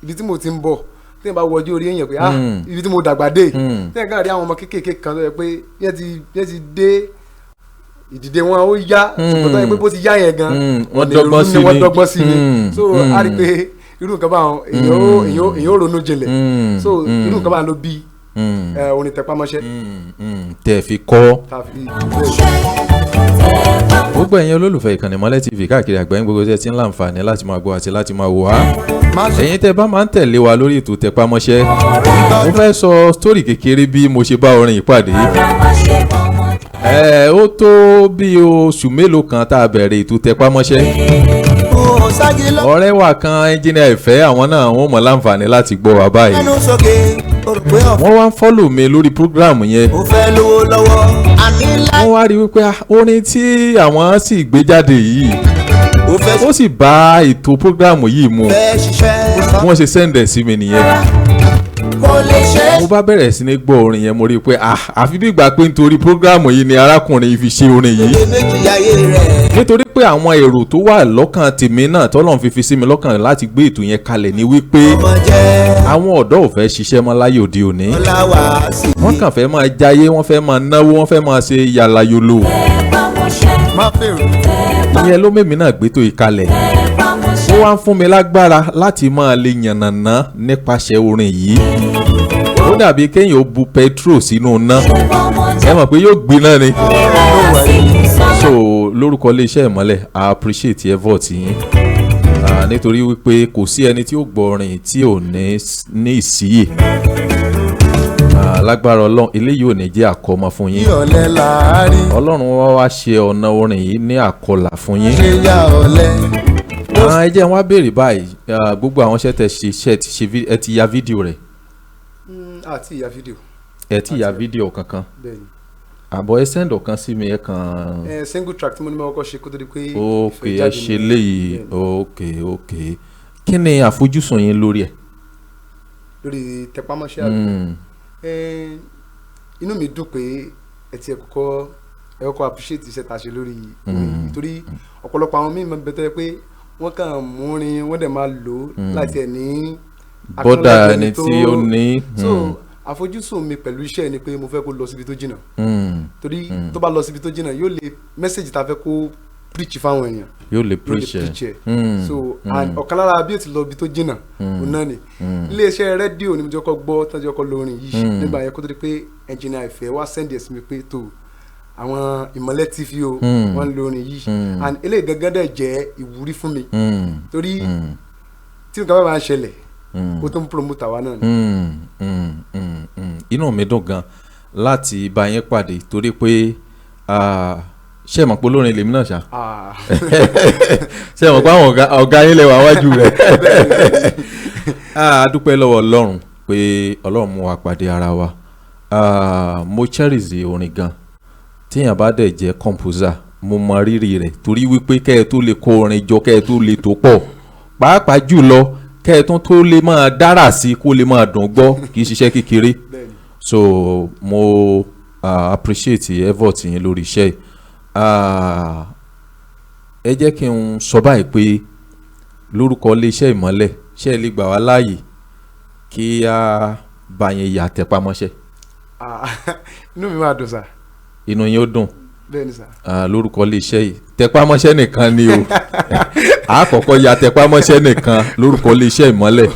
[SPEAKER 9] ibi tí mo ti ń bọ̀ tí ẹ bá wo ọjọ́ orí yẹn pé ibi tí mo dàgbà dé tí ẹ kàn rí àwọn ọmọ kéékèèké kan tó yẹ pé yẹn ti dé ìdìde wọn ó yá ṣùgbọ́n tó yẹ pé bó ti yá yẹn gan
[SPEAKER 2] wọ́n dọ́gbọ́n sí
[SPEAKER 9] ni so a rí i pé irú nǹkan báwọn èèyàn ó ronú jinlẹ̀ so irú nǹkan báwọn ló bí orin tẹpámọ́ṣẹ́.
[SPEAKER 2] tẹ̀ fi kọ́. gbogbo ẹ̀yin olólùfẹ́ ìkànnì Ìmọ́lẹ̀ TV káàkiri àgbáyé gbogbo tí ẹ ti ń láǹfààní láti máa gbọ́ àti láti máa wò wá. ẹ̀yin tẹ́ bá máa ń tẹ̀lé wa lórí ètò tẹpámọ́ṣẹ́ mo fẹ́ sọ sítórì kékeré bí mo ṣe bá orin ìpàdé. ó tó bí oṣù mélòó kan tá a bẹ̀rẹ̀ ètò tẹpámọ́ṣẹ́. ọ̀rẹ́ wa kan ẹnjìnìà ìfẹ́ àwọn náà wọ́n mọ̀ láǹfààní láti gbọ́ wa báyìí. wọ́n wá ń fọ́lò mi lórí prógráàmù yẹn. wọ́n wá rí wípé orin tí àwọn sì gbé jáde yìí ó sì bá ètò prógráàmù yìí mu wọ́n ṣe sẹ́ndẹ̀ sí mi nìyẹn. mo bá bẹ̀rẹ̀ sí ní gbọ́ orin yẹn mo rí i pé àfi bí ìgbà pé nítorí prógráàmù yìí ni arákùnrin yìí fi ṣe orin yìí nítorí pé àwọn èrò tó wà lọ́kàn tèmi náà tọ́lọ́run fi sí mi lọ́kàn láti gbé ètò yẹn kalẹ̀ ni wípé àwọn ọ̀dọ́ ò fẹ́ ṣiṣẹ́ mọ́ láyé òde òní wọ́n kàn fẹ́ máa jayé wọ́n fẹ́ máa náwó wọ́n fẹ́ máa ṣe yàlàyòlò ìyẹn ló mẹ́mi náà gbé tó ìkalẹ̀ ó wá ń fún mi lágbára láti máa lè yànnàná nípasẹ̀ orin yìí ó dàbí kéèyàn ó bu petrol sínú iná ẹ mọ̀ pé yóò gbiná ni so lórúkọ iléeṣẹ́ Ìmọ́lẹ̀ I appreciate effort yín nítorí wípé kò sí ẹni tí ó gbọ́ orin tí ò ní ìsíyè lágbára Ọlọ́run eléyìí ò ní jẹ́ àkọ́mọ fún yín Ọlọ́run wá ṣe ọ̀nà orin yìí ní àkọlà fún yín. ẹ jẹ́ wá béèrè báyìí gbogbo àwọn iṣẹ́ tẹ́ ṣe ẹ ti ya fídíò rẹ̀.
[SPEAKER 9] àti ìyá fídíò.
[SPEAKER 2] ẹ ti ya fídíò kankan.
[SPEAKER 9] bẹ́ẹ̀ni.
[SPEAKER 2] àbọ̀ ẹ send ọ̀kan sí mi ẹ kàn.
[SPEAKER 9] single track tí mo ní mọ́ ọkọ̀ ṣe kó tó di pé.
[SPEAKER 2] ok ẹ ṣe léyìí ok kí ni àfojúsùn yín lórí ẹ.
[SPEAKER 9] lórí tẹpámọ́ṣẹ́ àgbẹ̀ inú mi dùn pé ẹ ti ẹ kọ́kọ́ appreciate iṣẹ́ tá a ṣe lórí nítorí ọ̀pọ̀lọpọ̀ àwọn míì máa ń bẹ̀tẹ̀ pé wọ́n kàn mú orin wọ́n dẹ̀ máa lò ó láti ẹ̀ ní
[SPEAKER 2] bọ́dà ẹni tí ó ní.
[SPEAKER 9] so àfojúsùn mi pẹ̀lú iṣẹ́ ni pé mo fẹ́ kó lọ síbi tó jìnnà torí tó bá lọ síbi tó jìnnà yóò lè mẹ́sẹ̀gì tá a fẹ́ kó preach fáwọn èèyàn
[SPEAKER 2] yóò lè preach
[SPEAKER 9] so ọ̀kan lára bí o ti lọ ibi tó jìnnà òun náà ni iléeṣẹ́ rédíò ni mo jẹ́ kọ́ gbọ́ tán jẹ́ kọ́ lórin yìí nígbà yẹn kó tó di pé ẹnjìnìà ìfẹ́ wá sẹ́ndì ẹ̀sìn mi pé tó àwọn Ìmọ́lẹ̀ TV o wọ́n ń lórin yìí and eléyìí gangan dẹ̀ jẹ́ ìwúrí fún mi torí tí nǹkan bá máa ń ṣẹlẹ̀ ó tó ń promote àwa náà ni.
[SPEAKER 2] inú mi dùn gan láti bá yín pàdé torí pé ṣé mọ̀ pé olórin lèmi náà ṣá ṣé mọ̀ pé àwọn ọ̀gá yín lẹ́wọ̀ àwájú rẹ̀ a dúpẹ́ lọ́wọ́ Ọlọ́run pé Ọlọ́run mú wa pàdé ara wa mo cherish orin gan tíyàn bá dẹ̀ jẹ́ composer mo mọ rírì rẹ̀ torí wípé kẹ́ ẹ tó lè kó orin jọ kẹ́ ẹ tó lè tó pọ̀ pàápàá jùlọ kẹ́ ẹ tó lè máa dára sí kó lè máa dùn gbọ́ kì í ṣiṣẹ́ kékeré so mo appreciate effort yín lórí iṣẹ́ yìí. Ẹ jẹ́ kí n sọ báyìí pé lórúkọ iléeṣẹ́ Ìmọ́lẹ̀ ṣe lè gbà wá láàyè kí a bá yẹn yà tẹpámọ́ṣẹ́.
[SPEAKER 9] inú mi máa dùn sá.
[SPEAKER 2] inú yín ó dùn.
[SPEAKER 9] bẹ́ẹ̀ni sá.
[SPEAKER 2] lórúkọ iléeṣẹ́ yìí tẹpámọ́ṣẹ́ nìkan ni o a kọ́kọ́ ya tẹpámọ́ṣẹ́ nìkan lórúkọ iléeṣẹ́ Ìmọ́lẹ̀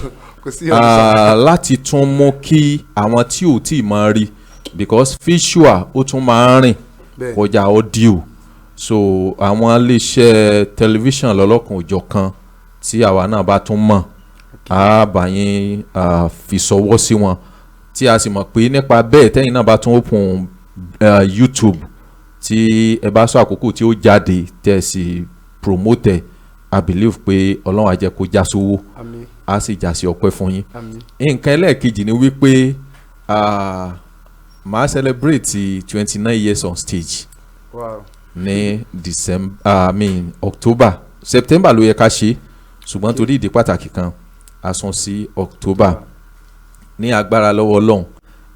[SPEAKER 2] láti tún mú kí àwọn tí ò tí ì máa rí because visual ó tún máa ń rìn kọjá audio so àwọn iléeṣẹ́ tẹlifíṣàn lọ́lọ́kan òjọ̀kan tí àwa náà bá tún mọ̀ á bá yín fi sọwọ́ sí wọn tí a sì mọ̀ pé nípa bẹ́ẹ̀ tẹ́yìn náà bá tún open YouTube tí ẹ bá sọ àkókò tí ó jáde tẹ́ ẹ sì promote I believe pé Ọlọ́run á jẹ́ kó já sówó
[SPEAKER 9] Àmín.
[SPEAKER 2] á sì já sí ọpẹ́ fún yín.
[SPEAKER 9] Àmín.
[SPEAKER 2] Nǹkan ẹlẹ́ẹ̀kejì ni wípé màá celebrate 29 years on stage
[SPEAKER 9] Wow.
[SPEAKER 2] ní October September ló yẹ ká ṣe ṣùgbọ́n torí ìdí pàtàkì kan a sún sí October. Ní agbára lọ́wọ́ Ọlọ́run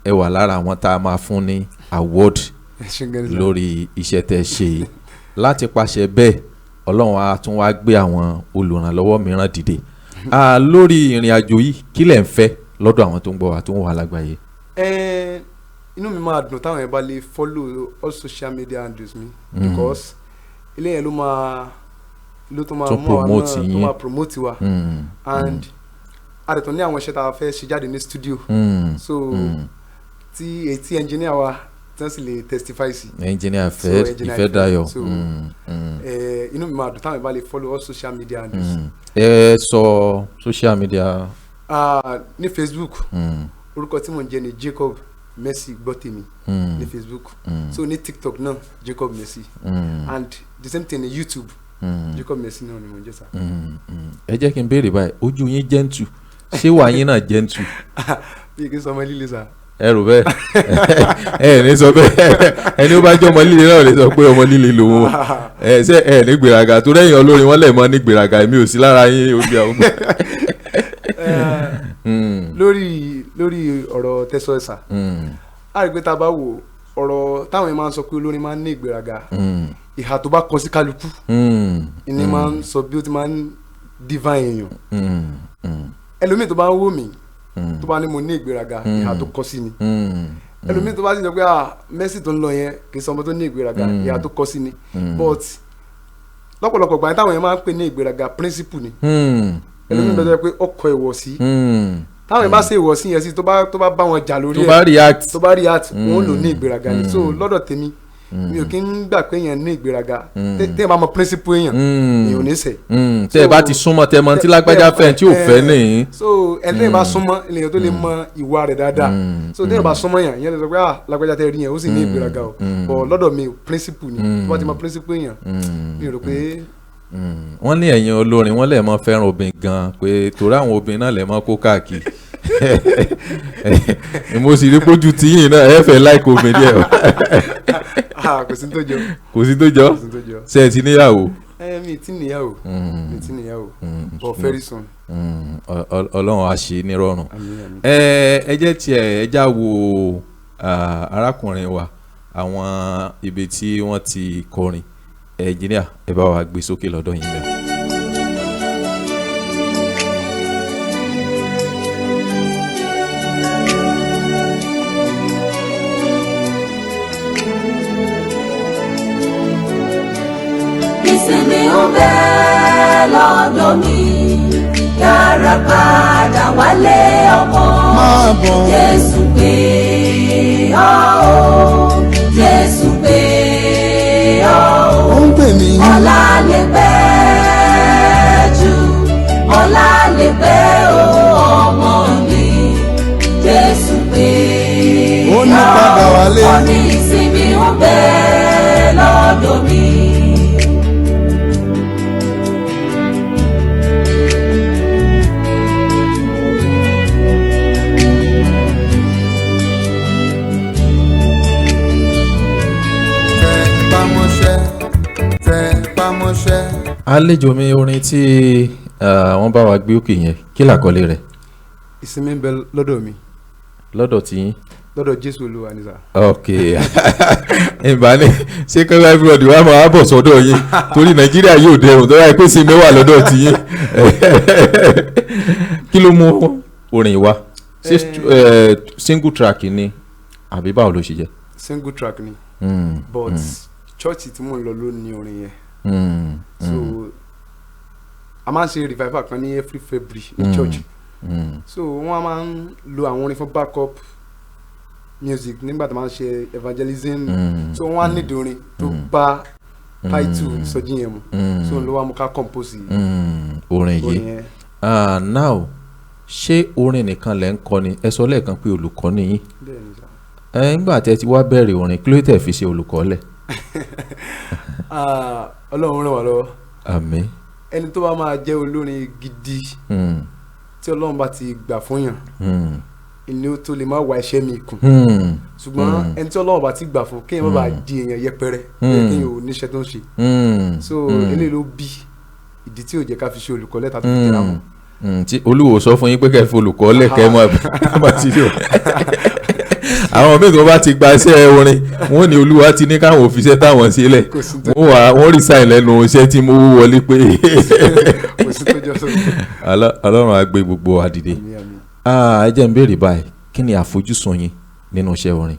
[SPEAKER 2] ẹ wà lára àwọn tá a máa fún ní award lórí iṣẹ́ tẹ́ ṣe láti pàṣẹ bẹ́ẹ̀ Ọlọ́run á tún wá gbé àwọn olùrànlọ́wọ́ mìíràn dìde lórí ìrìn àjò yìí kí lẹ̀ ń fẹ́ lọ́dọ̀ àwọn tó ń gbọ́ wa tó ń wà lágbàáyé.
[SPEAKER 9] Inú mi máa dùn táwọn yẹn bá lè follow all social media handles mi because ilé yẹn ló tó máa mú àwọn náà tó máa promote wa and àdètò ní àwọn iṣẹ́ tá a fẹ́ ṣe jáde ní studio so tí etí engineer wa tí wọ́n sì lè testify sí.
[SPEAKER 2] engineer ìfẹ́ dayọ̀.
[SPEAKER 9] Inú mi máa dùn táwọn yẹn bá lè follow all social media handles.
[SPEAKER 2] Sọ social media.
[SPEAKER 9] Ní Facebook orúkọ tí mò ń jẹ́ ni Jacob Mercy Gbọ́tèmi ní Facebook so ní TikTok náà Jacob Mercy and the same thing ní YouTube Jacob Mercy náà ni mo jẹ́ sá.
[SPEAKER 2] Ẹ jẹ́ kí n béèrè báyìí ojú yín gentle ṣé wàá yín náà gentle.
[SPEAKER 9] bí kì í sọ ọmọ líle sá.
[SPEAKER 2] ẹ rò bẹ́ẹ̀ ẹ ní sọ bẹ́ẹ̀ ẹni ó bá jẹ́ ọmọ líle náà lè sọ pé ọmọ líle lòun ṣé ẹ ní gbéraga tó rẹ́yìn olórin wọn lè mọ ní gbéraga èmi ò sí lára yín ojú àwọn. lórí
[SPEAKER 9] ọ̀rọ̀ tẹ́sọ̀ ẹ̀sà a rí pé tá a bá wò ọ̀rọ̀ táwọn yẹn máa ń sọ pé olórin máa ń ní ìgbéraga ìhà tó bá kọ sí kálukú ìní máa ń sọ bí ó ti máa ń divine èèyàn ẹlòmíì tó bá ń wò mí tó bá ní mo ní ìgbéraga ìhà tó kọ sí ni ẹlòmíì tó bá sì sọ pé Mercy tó ń lọ yẹn kì í sọ ọmọ tó ní ìgbéraga ìhà tó kọ sí ni but lọ́pọ̀lọpọ̀ gbà táwọn yẹn máa ń pè ní ìgbéraga principle ni ẹlòmíì bẹ́ẹ̀ pé ọkọ̀ ìwọ̀sí táwọn yẹn bá ṣe ìwọ̀sí yẹn sí tó bá bá wọn jà lórí ẹ̀ tó bá react wọn lò ní ìgbéraga ni so lọ́dọ̀ tèmi mi ò kí ń gbà pé èèyàn ní ìgbéraga tẹ́ ẹ bá mọ principle èèyàn èèyàn ò ní ṣe.
[SPEAKER 2] tẹ́ ẹ bá ti súnmọ́ tẹ́ mọ tí lágbájá fẹ́ tí ò fẹ́ nìyí.
[SPEAKER 9] so ẹni tẹ́ ẹ bá súnmọ́ èèyàn tó lè mọ ìwà rẹ̀ dáadáa so tẹ́ ẹ bá súnmọ́ yàn ìyẹn lè sọ pé lágbájá tẹ́ ẹ rí yẹn ó sì ní ìgbéraga o but lọ́dọ̀ mi principle ni tó bá ti mọ principle èèyàn mi ò rò pé.
[SPEAKER 2] wọ́n ní ẹ̀yin olórin wọ́n lè mọ fẹ́ràn obìnrin gan pé torí àwọn obìnrin náà lè mọ kó káàkiri mo sì rí pójú tiyín náà ẹ fẹ́ láìkó obìnrin díẹ̀
[SPEAKER 9] kò sí tó jọ.
[SPEAKER 2] kò sí tó jọ ṣe ẹ ti níyàwó.
[SPEAKER 9] mi ti níyàwó but very soon.
[SPEAKER 2] Ọlọ́run á ṣe nírọ̀rùn. ẹ jẹ́ tiẹ̀ ẹ já wo arákùnrin wa àwọn ibi tí wọ́n ti kọrin engineer ẹ bá wa gbé sókè lọ́dọ̀ yín bẹ́ẹ̀.
[SPEAKER 10] Ìsinmi ń bẹ lọ́dọ̀ mi yára padà wálé ọmọ Jésù pé Jésù pé ọ̀la lè pẹ́ jù ọ̀la lè pẹ́ ọmọ mi Jésù pé
[SPEAKER 6] ó ní padà wálé.
[SPEAKER 10] Ó ní ìsinmi ń bẹ lọ́dọ̀ mi.
[SPEAKER 2] Àlejò mi orin tí wọ́n bá wa gbé òkè yẹn kí làkọlé rẹ̀.
[SPEAKER 9] ìsinmi ń bẹ lọ́dọ̀ mi.
[SPEAKER 2] lọ́dọ̀ tí yín.
[SPEAKER 9] lọ́dọ̀ Jésù Olúwa ni sà.
[SPEAKER 2] ok ìbá ní ṣé kẹ́kẹ́ everybody wà máa bọ̀ sọ́dọ̀ yín torí Nàìjíríà yóò dẹrùn tó yà pé sinmi wà lọ́dọ̀ tí yín. kí ló mú orin wa ṣé single track ni àbí báwo ló ṣe jẹ́.
[SPEAKER 9] single track ni but church tí mò ń lọ ló ní orin yẹn. So a máa ń ṣe revival kan ní every February ní church so wọ́n máa ń lo àwọn orin fún backup music nígbà tí wọ́n máa ń ṣe evangelism so wọ́n á nídìí orin tó bá title ìsọjí yẹn mu so ló wá mú ká compose
[SPEAKER 2] orin yìí. Now ṣé orin nìkan lẹ ń kọ ni ẹ sọ lẹ́ẹ̀kan pé olùkọ́ ni yín nígbà tí ẹ ti wá bẹ̀rẹ̀ orin kí ló tẹ̀ fi ṣe olùkọ́ lẹ̀.
[SPEAKER 9] Ọlọ́run ràn wá lọ́wọ́.
[SPEAKER 2] àmín.
[SPEAKER 9] ẹni tó bá máa jẹ́ olórin gidi tí Ọlọ́run bá ti gbà fún yàn ìní ó tó lè má wá iṣẹ́ mi kùn ṣùgbọ́n ẹni tí Ọlọ́run bá ti gbà fún kéèyàn má bàa di èèyàn yẹpẹrẹ kéèyàn ò níṣẹ́ tó ń ṣe so eléyìí ló bí ìdí tí ò jẹ́ ká fi ṣe olùkọ́ lẹ́tà tó fi tẹ̀ra mọ́.
[SPEAKER 2] tí Olúwo sọ fún yín pé kẹ́ fi olùkọ́ lẹ́kẹ́ mọ́ bá ti yọ àwọn míì tó bá ti gba iṣẹ́ orin wọn ní Olúwa ti ní káwọn òfìṣẹ́ táwọn sílẹ̀ wọ́n resign lẹ́nu iṣẹ́ tí mo wọlé pé Ọlọ́run á gbé gbogbo àdìde. Ẹ jẹ́ n béèrè báyìí kí ni àfojúsùn yín nínú iṣẹ́ orin?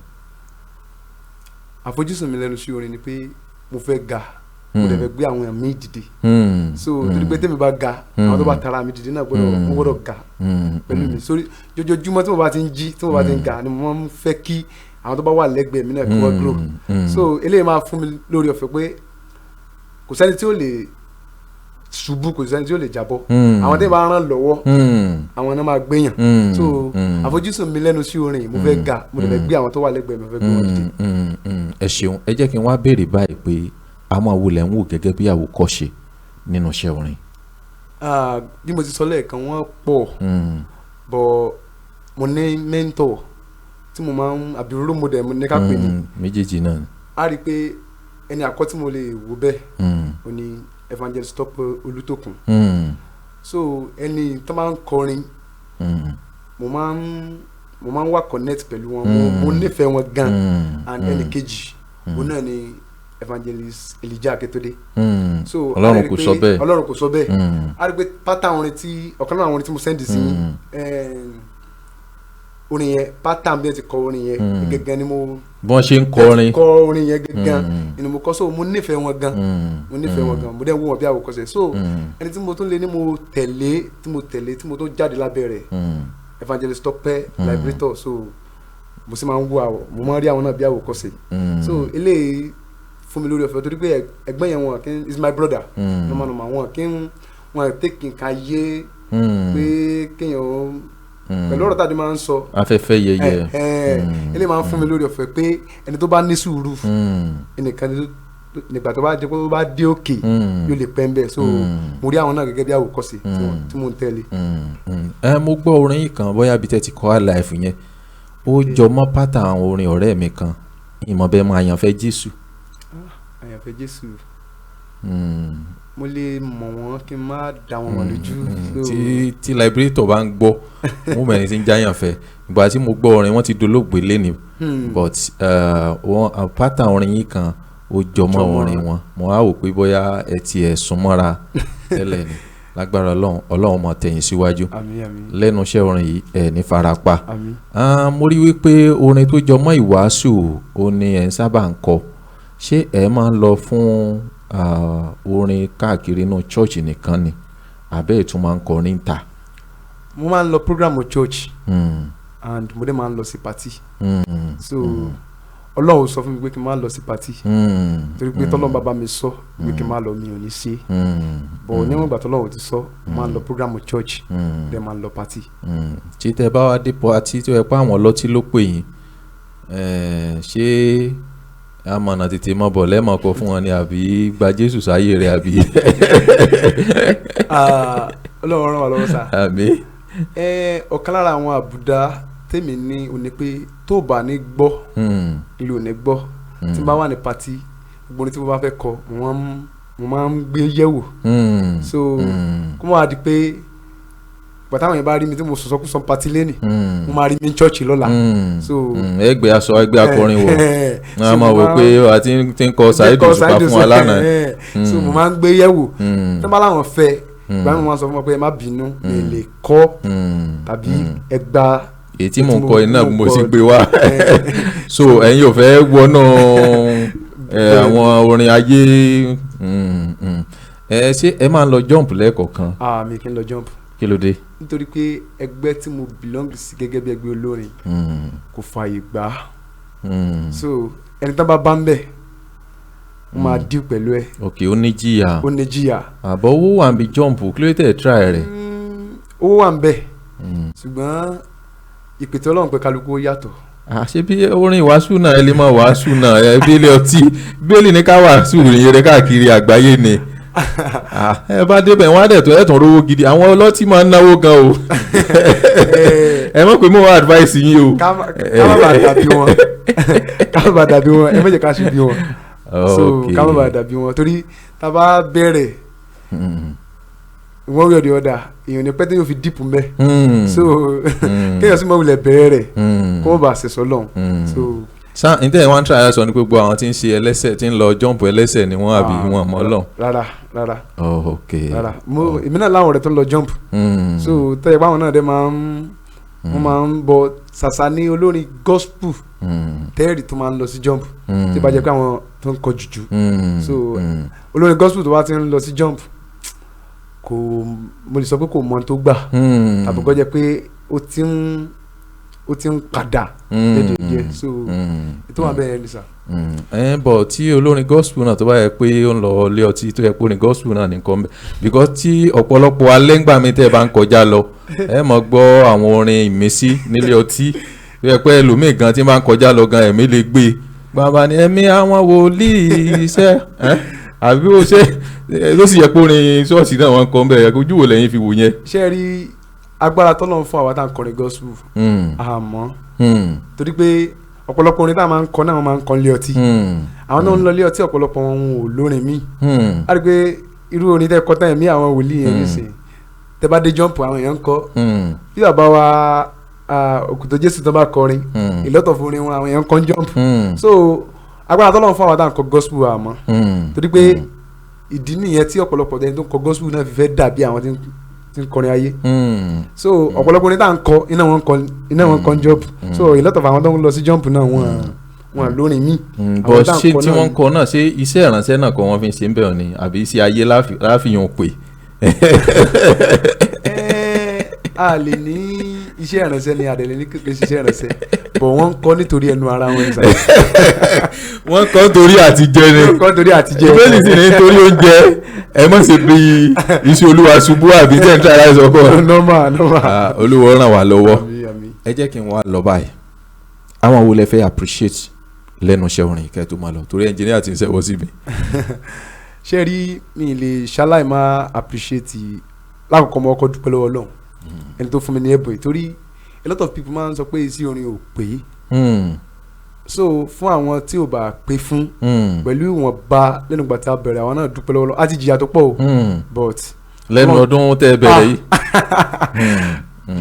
[SPEAKER 9] àfojúsùn mi lẹ́nu iṣẹ́ orin ni pé mo fẹ́ ga mo dẹ̀ fẹ́ gbé àwọn èèyàn mi dìde so torí pé tèmi bá ga àwọn tó bá tara mi dìde náà gbọ́dọ̀ ga pẹ̀lú mi sórí jojoojúmọ́ tí mo bá ti ń jí tí mo bá ti ń ga ni mo máa ń fẹ́ kí àwọn tó bá wà lẹ́gbẹ̀ẹ́ mi náà kí wọ́n grow so eléyìí máa fún mi lórí ọ̀fẹ́ pé kò sẹ́ni tí ó lè ṣubú kò sẹ́ni tí ó lè jábọ́ àwọn tí bá ràn lọ́wọ́ àwọn náà máa gbéyàn so àfojúsùn mi lẹ́nu sí orin mo fẹ́ ga mo dẹ̀ fẹ́ gbé àwọn tó wà lẹ́gbẹ̀ẹ́ mi fẹ́ gbé wọn dìde.
[SPEAKER 2] ẹ ṣeun ẹ jẹ́ kí n wá béèrè báyìí pé àwọn àwòlẹ̀ ń wò gẹ́gẹ́ bí àwòkọ́ṣe nínú iṣẹ́ orin.
[SPEAKER 9] bí mo ti sọ lẹ́ẹ̀kan wọ́n pọ̀ bọ̀ mo ní mentor tí mo máa ń àbí role model mo ní ká pè ní.
[SPEAKER 2] méjèèjì náà.
[SPEAKER 9] a rí i pé ẹni àkọ́ tí mo lè wò bẹ́ẹ̀ ó ní Evangelist Tọ́pẹ́ Olútókun so ẹni tó máa ń kọrin mo máa ń wá connect pẹ̀lú wọn mo nífẹ̀ẹ́ wọn gan and ẹni kejì òun náà ni Evangelist Elijah Aketode. So
[SPEAKER 2] Ọlọ́run kò sọ bẹ́ẹ̀.
[SPEAKER 9] Ọlọ́run kò sọ bẹ́ẹ̀. A rí pé pátá orin tí ọ̀kan náà àwọn orin tí mo sẹ́ndì sí orin yẹn pátá bí ẹ ti kọ orin yẹn gẹ́gẹ́ ni mo.
[SPEAKER 2] bọ́n ṣe ń kọ orin.
[SPEAKER 9] kọ orin yẹn gẹ́gẹ́ ni mo kọ so mo nífẹ̀ẹ́ wọn gan mo dẹ́ wọ́n bí àwòkọ́ṣe so ẹni tí mo tún lé ní mo tẹ̀lé tí mo tún jáde lábẹ́ rẹ̀ Evangelist Tọ́pẹ́ Liberator so mo sì máa ń wo àwọ̀ mo máa ń rí àwọn náà bí àwòkọ́ṣe so eléyìí fún mi lórí ọ̀fẹ́ torí pé ẹgbẹ́ yẹn wọn kí is my brother nọmọnọmọ wọn kí wọn take nǹkan yé pé kéèyàn pẹ̀lú ọ̀rọ̀ tàbí máa ń sọ
[SPEAKER 2] afẹ́fẹ́ yẹyẹ
[SPEAKER 9] eléyìí máa ń fún mi lórí ọ̀fẹ́ pé ẹni tó bá ní sùúrù ẹnìkan nígbà tó bá jẹ́ pé ó bá dé òkè yóò lè pẹ́ ń bẹ̀ so mo rí àwọn náà gẹ́gẹ́ bí àwòkọ́ṣe tí mo ń tẹ̀lé.
[SPEAKER 2] mo gbọ́ orin yìí kan bóyá bí tẹ́ ti kọ́ Alive yẹn ó jọ mọ́ pátá àwọn orin ọ̀rẹ́ mi kan ìmọ̀ bẹ́ẹ̀ mọ àyànfẹ́ Jésù.
[SPEAKER 9] àyànfẹ́ Jésù mo lè mọ̀ wọ́n kí n má da wọn mọ̀ lójú.
[SPEAKER 2] tí Liberator bá ń gbọ́ mo mẹ́rin tí ń jáyànfẹ́ ìgbà tí mo gbọ́ orin wọ́n ti dolóògbé lẹ́ni but pátá orin yìí kan ó jọmọ́ orin wọn mo á wò pé bóyá ẹ ti ẹ̀ súnmọ́ra tẹ́lẹ̀ ni lágbára Ọlọ́run mọ̀ tẹ̀yìn síwájú lẹ́nu iṣẹ́ orin yìí ẹ̀ ní farapa. mo rí wípé orin tó jọmọ́ ìwàásù ó ní ẹ̀ ń sábà ń kọ ṣé ẹ máa ń lọ fún orin káàkiri inú church nìkan ni àbẹ́ ẹ̀ tún máa ń kọrin ta?
[SPEAKER 9] mo máa ń lọ programu church and mo dé máa ń lọ sí party so Ọlọ́run sọ fún mi pé kí n máa lọ sí party torí pé tọ́lọ́run bàbá mi sọ pé kí n máa lọ mi ò ní ṣe bọ̀ níwọ̀n ìgbà tọ́lọ́run ti sọ máa ń lọ programu church dé máa ń lọ party.
[SPEAKER 2] tí tẹ bá wá dé party tó yẹ pé àwọn ọlọ́tí ló pè yín ṣé amọ̀nà tètè mọ̀ bọ̀ lẹ́mọ̀ kọ fún wọn ni àbí gba Jésù sáyé rẹ̀ àbí.
[SPEAKER 9] Ọlọ́run ràn wá lọ́wọ́ sá.
[SPEAKER 2] àmín.
[SPEAKER 9] ọ̀kan lára àwọn àbùdá tèmi ní òní pé tó bá ní gbọ́ ìlú ò ní gbọ́ tí n bá wà ní pati gbogbo ní tí mo bá fẹ́ kọ mo máa ń gbé yẹ̀wò so kó má di pé gbàtà àwọn yẹn bá rí mi tí mo sọ̀sọ́ kú sọ pati lẹ́nì mo máa rí mi ní chọ́ọ̀chì lọ́la.
[SPEAKER 2] ẹgbẹ́ aṣọ ẹgbẹ́ akọrin wọ̀ wọ́n á máa wò pé àti tí ń kọ Saheed Òṣùpá fún wa lánàá.
[SPEAKER 9] so mo máa ń gbé yẹ̀wò tí wọ́n bá láwọn fẹ́ ìgbà mi máa sọ fún wọn pé ẹ má bínú mi lè kọ́ tàbí ẹgbà
[SPEAKER 2] èyí tí mò ń kọ iná mo sì gbé wá so ẹ̀yin ò fẹ́ wọnà àwọn orin ayé ṣé ẹ máa ń lọ jump lẹ́ẹ̀kọ̀ọ̀kan?
[SPEAKER 9] mi kì í lọ jump.
[SPEAKER 2] kí ló dé?
[SPEAKER 9] nítorí pé ẹgbẹ́ tí mo belong sí gẹ́gẹ́ bí ẹgbẹ́ olórin kò fààyè gbà so ẹni tó bá ń bẹ̀ mo máa dín pẹ̀lú ẹ.
[SPEAKER 2] ok ó ní jìyà.
[SPEAKER 9] ó ní jìyà.
[SPEAKER 2] àbọ̀ owó wà ń bí jump kí ló tẹ̀ try rẹ̀.
[SPEAKER 9] owó wà ń bẹ̀ ṣùgbọ́n ìpètè Ọlọ́run pé kálukú ó yàtọ̀.
[SPEAKER 2] ṣé bí orin ìwàásù náà ẹ lè máa wàásù náà bí ilé ọtí bíélì ní ká wàásù ìrere káàkiri àgbáyé ni ẹ bá débẹ̀ wọ́n á dẹ̀ tó ẹ̀tàn rówó gidi àwọn ọlọ́tí máa ń náwó gan o ẹ mọ̀ pé mo wá advice yín o.
[SPEAKER 9] ká má bàa dàbí wọn ẹ méjì ká ṣe bí wọn so ká má bàa dàbí wọn torí tá a bá bẹ̀rẹ̀ one way or the other èèyàn ní pẹ́tẹ́ yóò fi dípù mẹ́ so kéèyàn sì mọ̀ wulẹ̀ bẹ̀rẹ̀ rẹ̀ kó má bàa ṣẹ̀ṣọ́ lọ́hùn so.
[SPEAKER 2] sáà ní tẹ́lẹ̀ wọ́n ń try sọ ní gbogbo àwọn tí ń ṣe ẹlẹ́sẹ̀ tí ń lọ jọ́ǹpù ẹlẹ́sẹ̀ ni wọ́n àbí wọn mọ́ lọ.
[SPEAKER 9] rárá
[SPEAKER 2] rárá
[SPEAKER 9] èmi náà láwọn ọ̀rẹ́ tó ń lọ jọ́ǹpù so tẹ́lẹ̀ báwọn náà dẹ́ wọ́n máa ń bọ ṣàṣà ní olórin gospel tẹ́ẹ̀rì tó máa ń lọ sí jọ́ǹpù tí bá jẹ́ pé àwọn tó ń kọ jùjú so olórin gospel tó wá ti ń lọ sí jọ́ǹpù kò mo lè sọ pé kò mọ tó gbà tàbí kó jẹ́ pé ó ti ń padà dédé so ètò wà bẹ́ẹ̀ ni sà.
[SPEAKER 2] bọ̀ tí olórin gospel náà tó bá yẹ pé ó ń lọ ilé ọtí tó yẹ pé orin gospel náà nìkan bẹ́ẹ̀ because tí ọ̀pọ̀lọpọ̀ alẹ́ngbà mi tẹ́ ẹ bá ń kọjá lọ ẹ mọ̀ gbọ́ àwọn orin ìmísí nílé ọtí tó yẹ pé ẹlòmíì gan tí máa ń kọjá lọ gan ẹ̀mí lè gbé bàbá ni ẹ̀mí àwọn wòlíì iṣẹ́ àbí ó ṣe ló sì yẹ pé orin ṣọ́ọ̀ṣì náà wọ́n kọ́ bẹ́ẹ̀ ojú wo lẹ́yìn fi wò yẹn.
[SPEAKER 9] ṣé rí agbára tọ́lọ̀ ń fún àwa tá à ń kọrin gospel àmọ́ torí pé ọ̀pọ̀lọpọ̀ orin tá a máa ń kọ náà wọ́n máa ń kọ lé ọtí àwọn náà ń lọ lé ọtí ọ̀pọ̀lọpọ̀ wọn ò lórin míì á rí i pé irú orin tẹ́ kọ́ tán ẹ̀mí àwọn wòlíì yẹn nísìnyí tẹ́ bá dé jump àwọn èèyàn ń kọ bí bàbá wa òkùtò Jésù tó bá kọrin ìlọ́tọ̀ fún orin wọn àwọn èèyàn ń kọ jump so agbára tọ́lọ̀ ń fún àwa tá à ń kọ gospel àmọ́ torí pé ìdí nìyẹn tí ọ̀pọ̀lọpọ̀ ẹni tó ń kọ gospel náà fi fẹ́ dàbí àwọn tí ń kọrin ayé so ọ̀pọ̀lọpọ̀ ní tá à ń kọ iná wọn kọ jump so a lot of àwọn tó ń lọ sí jump náà wọn lórin mí.
[SPEAKER 2] bọ̀ ṣé tí wọ́n ń kọ náà ṣé iṣẹ́ ìránṣẹ́ náà kọ́ wọ́n fi ń ṣe ń bẹ̀rẹ̀ ni àbí iṣẹ́ ayé láfihàn pé.
[SPEAKER 9] a lè ní iṣẹ́ ìránṣẹ́ ni àdèlè ní kékeré iṣẹ́ ìránṣẹ́ bọ̀ wọ́n ń kọ́ nítorí ẹnu ara wọn ìsàlẹ̀.
[SPEAKER 2] wọ́n kọ́ nítorí àtijẹ ni ìbéèlì sì ní nítorí oúnjẹ ẹ mọ̀ sí bí iṣẹ́ olúwa ṣubú àbí tẹ́ǹtà aláìsàn kọ́. olúwa ràn wá lọ́wọ́ ẹ jẹ́ kí n wá lọ báyìí àwọn wo lẹ fẹ́ appreciate lẹ́nu iṣẹ́ orin kẹ́ tó máa lọ torí ẹnjìníà ti ń ṣẹ́wọ́ síbi.
[SPEAKER 9] ṣé rí mi lè ṣaláì máa appreciate lákòókò mọ́ ọkọ̀ dúpẹ́ lọ́wọ́ Ọlọ́run ẹni tó fún mi ní ẹ̀bùn yìí torí a lot of people máa ń sọ pé iṣẹ́ orin ò pé so fún àwọn tí ò bá pé fún pẹ̀lú ìwọ̀nba lẹ́nu ìgbà tí a bẹ̀rẹ̀ àwọn náà dúpẹ́ lọ́wọ́ Ọlọ́run á ti jìyà tó pọ̀ o but
[SPEAKER 2] lẹ́nu ọdún tẹ́ ẹ bẹ̀rẹ̀ yìí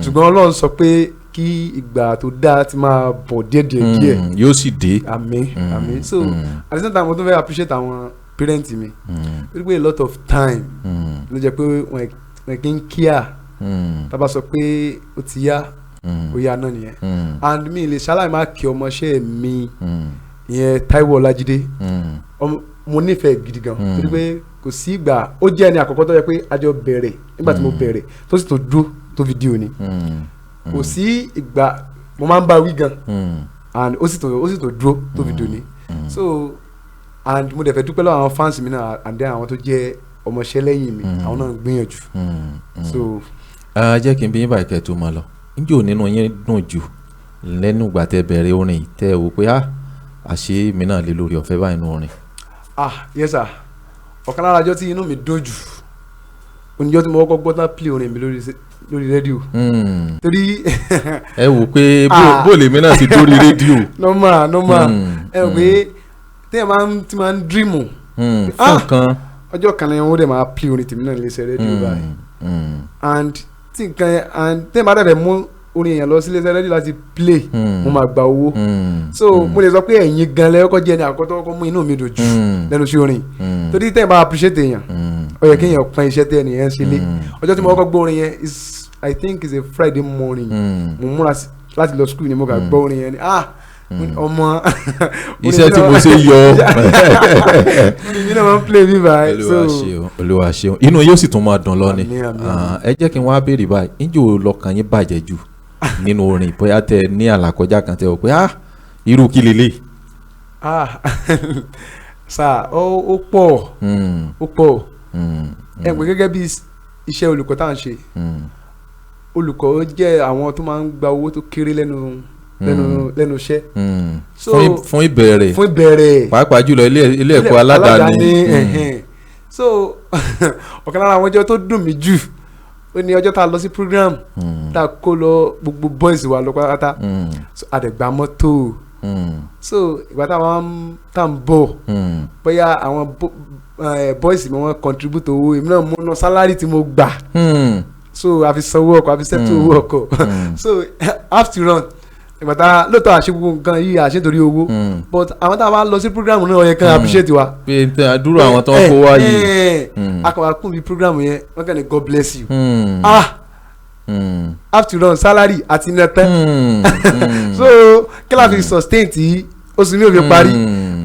[SPEAKER 9] ṣùgbọ́n Ọlọ́run sọ pé kí ìgbà tó dáa ti máa bọ̀ díẹ̀
[SPEAKER 2] yóò sì dé.
[SPEAKER 9] àmín so at the same time mo tún fẹ́ appreciate àwọn parents mi wípé pé a lot of time ló jẹ́ pé wọ́n kì í kíá tá a bá sọ pé ó ti yá ó yá náà nìyẹn and mi lè ṣaláì máa kí ọmọọṣẹ́ mi ìyẹn Táíwò Ọlájídé mo nífẹ̀ẹ́ gidi gan torí pé kò sí ìgbà ó jẹ́ ẹni àkọ́kọ́ tó yẹ pé a jọ bẹ̀rẹ̀ nígbà tí mo bẹ̀rẹ̀ tó sì tó dúró tó fi di òní kò sí ìgbà mo máa ń bá wí gan and ó sì tó dúró tó fi di òní so and mo dẹ̀ fẹ́ dúpẹ́ lọ́wọ́ àwọn fans mi náà and then àwọn tó jẹ́ ọmọọṣẹ́ lẹ́yìn mi àwọn náà ń gbìyànjú so.
[SPEAKER 2] jẹ́ kí n bí yín báyìí kẹ́ tó máa lọ njó nínú yín dùn jù lẹ́nu ìgbà tẹ́ bẹ̀rẹ̀ orin tẹ́ wò pé àṣé mi náà lè lórí ọ̀fẹ́ báyìí nù orin.
[SPEAKER 9] yes sir ọ̀kan lára ọjọ́ tí inú mi dùn jù oníjọ́ tí mo kọ́kọ́ gbọ́ tán play orin mi lórí rédíò torí.
[SPEAKER 2] ẹ wò pé bó lèmi náà ti dórí rédíò.
[SPEAKER 9] normal ẹ wò pé téèyàn máa ń dreamu.
[SPEAKER 2] fún kan.
[SPEAKER 9] ọjọ́ kan lẹ́yìn wọ́n dẹ̀ máa play orin tèmi náà lè ṣe rédíò báyìí and tí nǹkan yẹn and téèyàn bá dẹ̀ mú orin èèyàn lọ sí ilé iṣẹ́ rédíò láti play mo máa gba owó so mo lè sọ pé ẹ̀yin gan lẹ́yọ́kọ́ jẹ́ ẹni àkọ́tọ́ kọ́ mú inú mi dùn jù lẹ́nu sí orin torí téèyàn bá appreciate èèyàn ó yẹ kéèyàn pọ́n iṣẹ́ tẹ́ ẹni yẹn ṣe lé ọjọ́ tí mo kọ́kọ́ gbọ́ orin yẹn I think is a Friday morning mo múra láti lọ school ni mo kà gbọ́ orin yẹn ni ọmọ
[SPEAKER 2] iṣẹ́ tí mo ṣe yọ
[SPEAKER 9] mi náà máa ń play mi báyìí.
[SPEAKER 2] Olúwa ṣeun inú yóò sì tún máa dùn lọ ni ẹ jẹ́ kí n wá béèrè báyìí níjó lọ́kàn yín bàjẹ́ jù nínú orin bóyá tẹ ní àlàkọjá kan tẹ ọ pé irú kí lélẹ̀.
[SPEAKER 9] sáà ó pọ̀ ẹ pé gẹ́gẹ́ bí iṣẹ́ olùkọ́ tá à ń ṣe olùkọ́ jẹ́ àwọn tó máa ń gba owó tó kéré lẹ́nu iṣẹ́.
[SPEAKER 2] fún ìbẹ̀rẹ̀ pàápàá jùlọ ilé ẹ̀kọ́ aládàáni
[SPEAKER 9] so ọ̀kan lára àwọn ọjọ́ tó dùn mí jù ó ní ọjọ́ tá a lọ sí program tá a kó lọ gbogbo boys wa lọ pátá so àdẹ̀gbà mọ́tò so ìgbà tá à ń bọ̀ bóyá àwọn boys mi wọ́n contribute owó èmi náà mú ná salary tí mo gbà so a fi sanwó ọkọ̀ a fi settle owó ọkọ̀ so after all ìgbà tá lóòótọ́ àṣẹ gbogbo nǹkan yìí àṣẹ torí owó but àwọn tá a bá lọ sí program náà yẹ kán appreciate wa.
[SPEAKER 2] pé àdúrà àwọn tó ń kó wá yìí.
[SPEAKER 9] akọ̀wá kún bí program yẹn wọ́n kàn ní God bless you. After all salary àti nẹ́tẹ́ so kí la fi sustain tí oṣù mi ò fi parí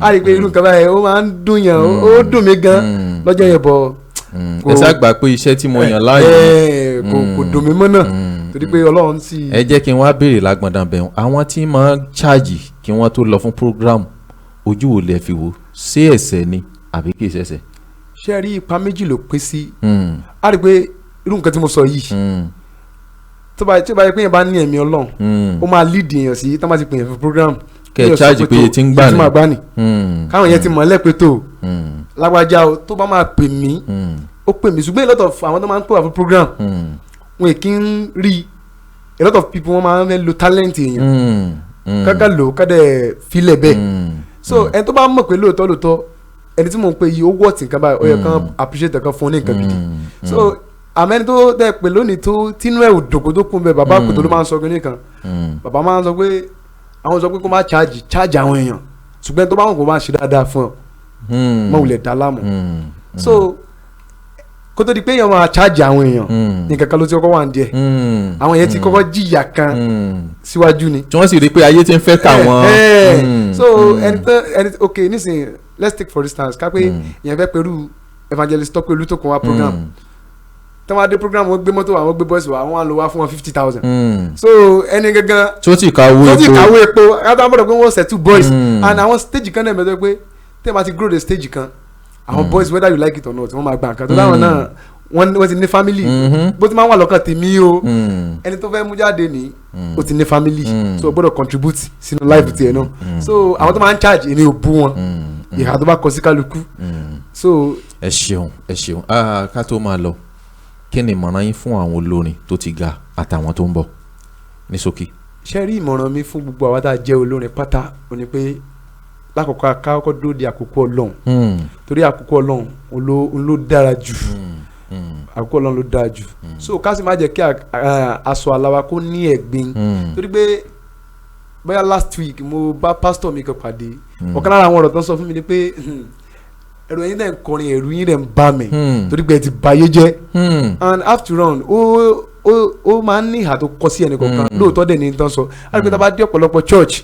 [SPEAKER 9] a rí i pé irú nǹkan báyẹn ó máa ń dùn yàn ó dùn mí gan lọ́jọ́ yẹn bọ̀.
[SPEAKER 2] ẹ ṣàgbà pé iṣẹ́ tí mo yàn láàyò
[SPEAKER 9] kò dùn mí mọ́ náà torí pé Ọlọ́run sì.
[SPEAKER 2] ẹ jẹ́ kí n wá béèrè lágbọ̀ndàn bẹ̀rù àwọn tí máa ń ṣáàjì kí wọ́n tó lọ fún program ojú wo lẹ fi wò ṣé ẹ̀ṣẹ̀ ni àbí kì í ṣẹ̀ṣẹ̀.
[SPEAKER 9] ṣé rí ipa méjì ló pín sí a rí i pé irú nǹkan tí mo sọ yìí tó bá yẹ pé yẹn bá ní ẹ̀mí Ọlọ́run ó máa lead èèyàn sí tó máa ti pè yẹn fún program
[SPEAKER 2] kẹ ẹ ṣáàjì pé tí ń gbà ní
[SPEAKER 9] káwọn yẹn ti mọ̀ lẹ́pẹ́ tó lágbájá o tó bá máa pè mí ó pè mí ṣùgbọ́n a lot of àwọn tó máa ń pè wá fún program wọn kì í rí a lot of people wọn máa ń lo talent èèyàn kákà lò kádẹ filẹ̀ bẹ́ẹ̀ so ẹni tó bá mọ̀ pé lóòótọ́ ẹni tí mò ń pè yìí ó wọ̀tì nǹkan báyìí ó yẹ kán appreciate kan fún ní nǹkan gidi so àmẹ́ni tó dẹ̀ pé lónìí tó tínú ẹ̀ òdòkó tó kún bẹ́ẹ̀ bàbá kòtò ló máa ń sọ kínní kan bàbá máa ń sọ pé àwọn sọ pé kó máa charge àwọn èèyàn ṣùgbọ́n tó bá wọn kò máa ṣe dáadáa fún ọ mọ wulẹ̀ dá láàmú so kó tó di pé èèyàn máa charge àwọn èèyàn nǹkan kan ló ti kọ́kọ́ wà ní díẹ̀ àwọn èèyàn ti kọ́kọ́ jìyà kan síwájú ni.
[SPEAKER 2] tí wọ́n sì rí i pé ayé ti ń fẹ́ kà wọ́n.
[SPEAKER 9] so ẹni ok nísìnyí let's take for instance ká pé èèyàn fẹ́ pẹ̀lú evangelist tọ́pẹ́ olú tó kún wa program tí wọ́n á dé program wọ́n gbé mọ́tò àwọn gbé boys wa wọ́n á lò wá fún wọn 50,000 so ẹni gangan
[SPEAKER 2] tí ó ti kàwé
[SPEAKER 9] epo yàtọ̀ àbọ̀dọ̀ pé wọ́n settle boys and àwọn stage kan náà mẹ́tọ́ pé tẹ́ ẹ bá ti grow the stage kan àwọn boys whether you like it or not wọ́n máa gba nǹkan tó dáwọn náà wọ́n ti ní family bó ti máa ń wà lọ́kàn tèmi o ẹni tó fẹ́ mú jáde ní o ti ní family so o gbọ́dọ̀ contribute sínú life tiẹ̀ náà so àwọn tó máa ń charge èmi ò bú wọn ìhà tó bá kọ sí kálukú so.
[SPEAKER 2] ẹ ṣeun ká tó máa lọ kí ni ìmọ̀ràn yín fún àwọn olórin tó ti ga àtàwọn tó ń bọ̀ ní ṣókí.
[SPEAKER 9] ṣé rí ìmọ̀ràn mi fún gbogbo àwọn tá a jẹ́ olórin pátá ó ní pé lákòókò akáwọ́kọ́ dúró di àkókò Ọlọ́run torí àkókò Ọlọ́run ló dára jù àkókò Ọlọ́run ló dára jù so ká sì má jẹ́ kí aṣọ àlàwà kó ní ẹ̀gbin torí pé bóyá last week mo bá pásítọ̀ mi kan pàdé ọ̀kan lára àwọn ọ̀rọ̀ tó ń sọ fún mi ni pé ẹ̀rù ẹ̀yin dẹ̀ ń kọrin ẹ̀rù yín dẹ̀ ń bá mi torí pé ẹ ti báyé jẹ́ and after all ó máa ń ní ìhà tó kọ sí ẹnì kọ̀ọ̀kan lóòótọ́ dẹ̀ ní tán sọ àti pé tá a bá dé ọ̀pọ̀lọpọ̀ church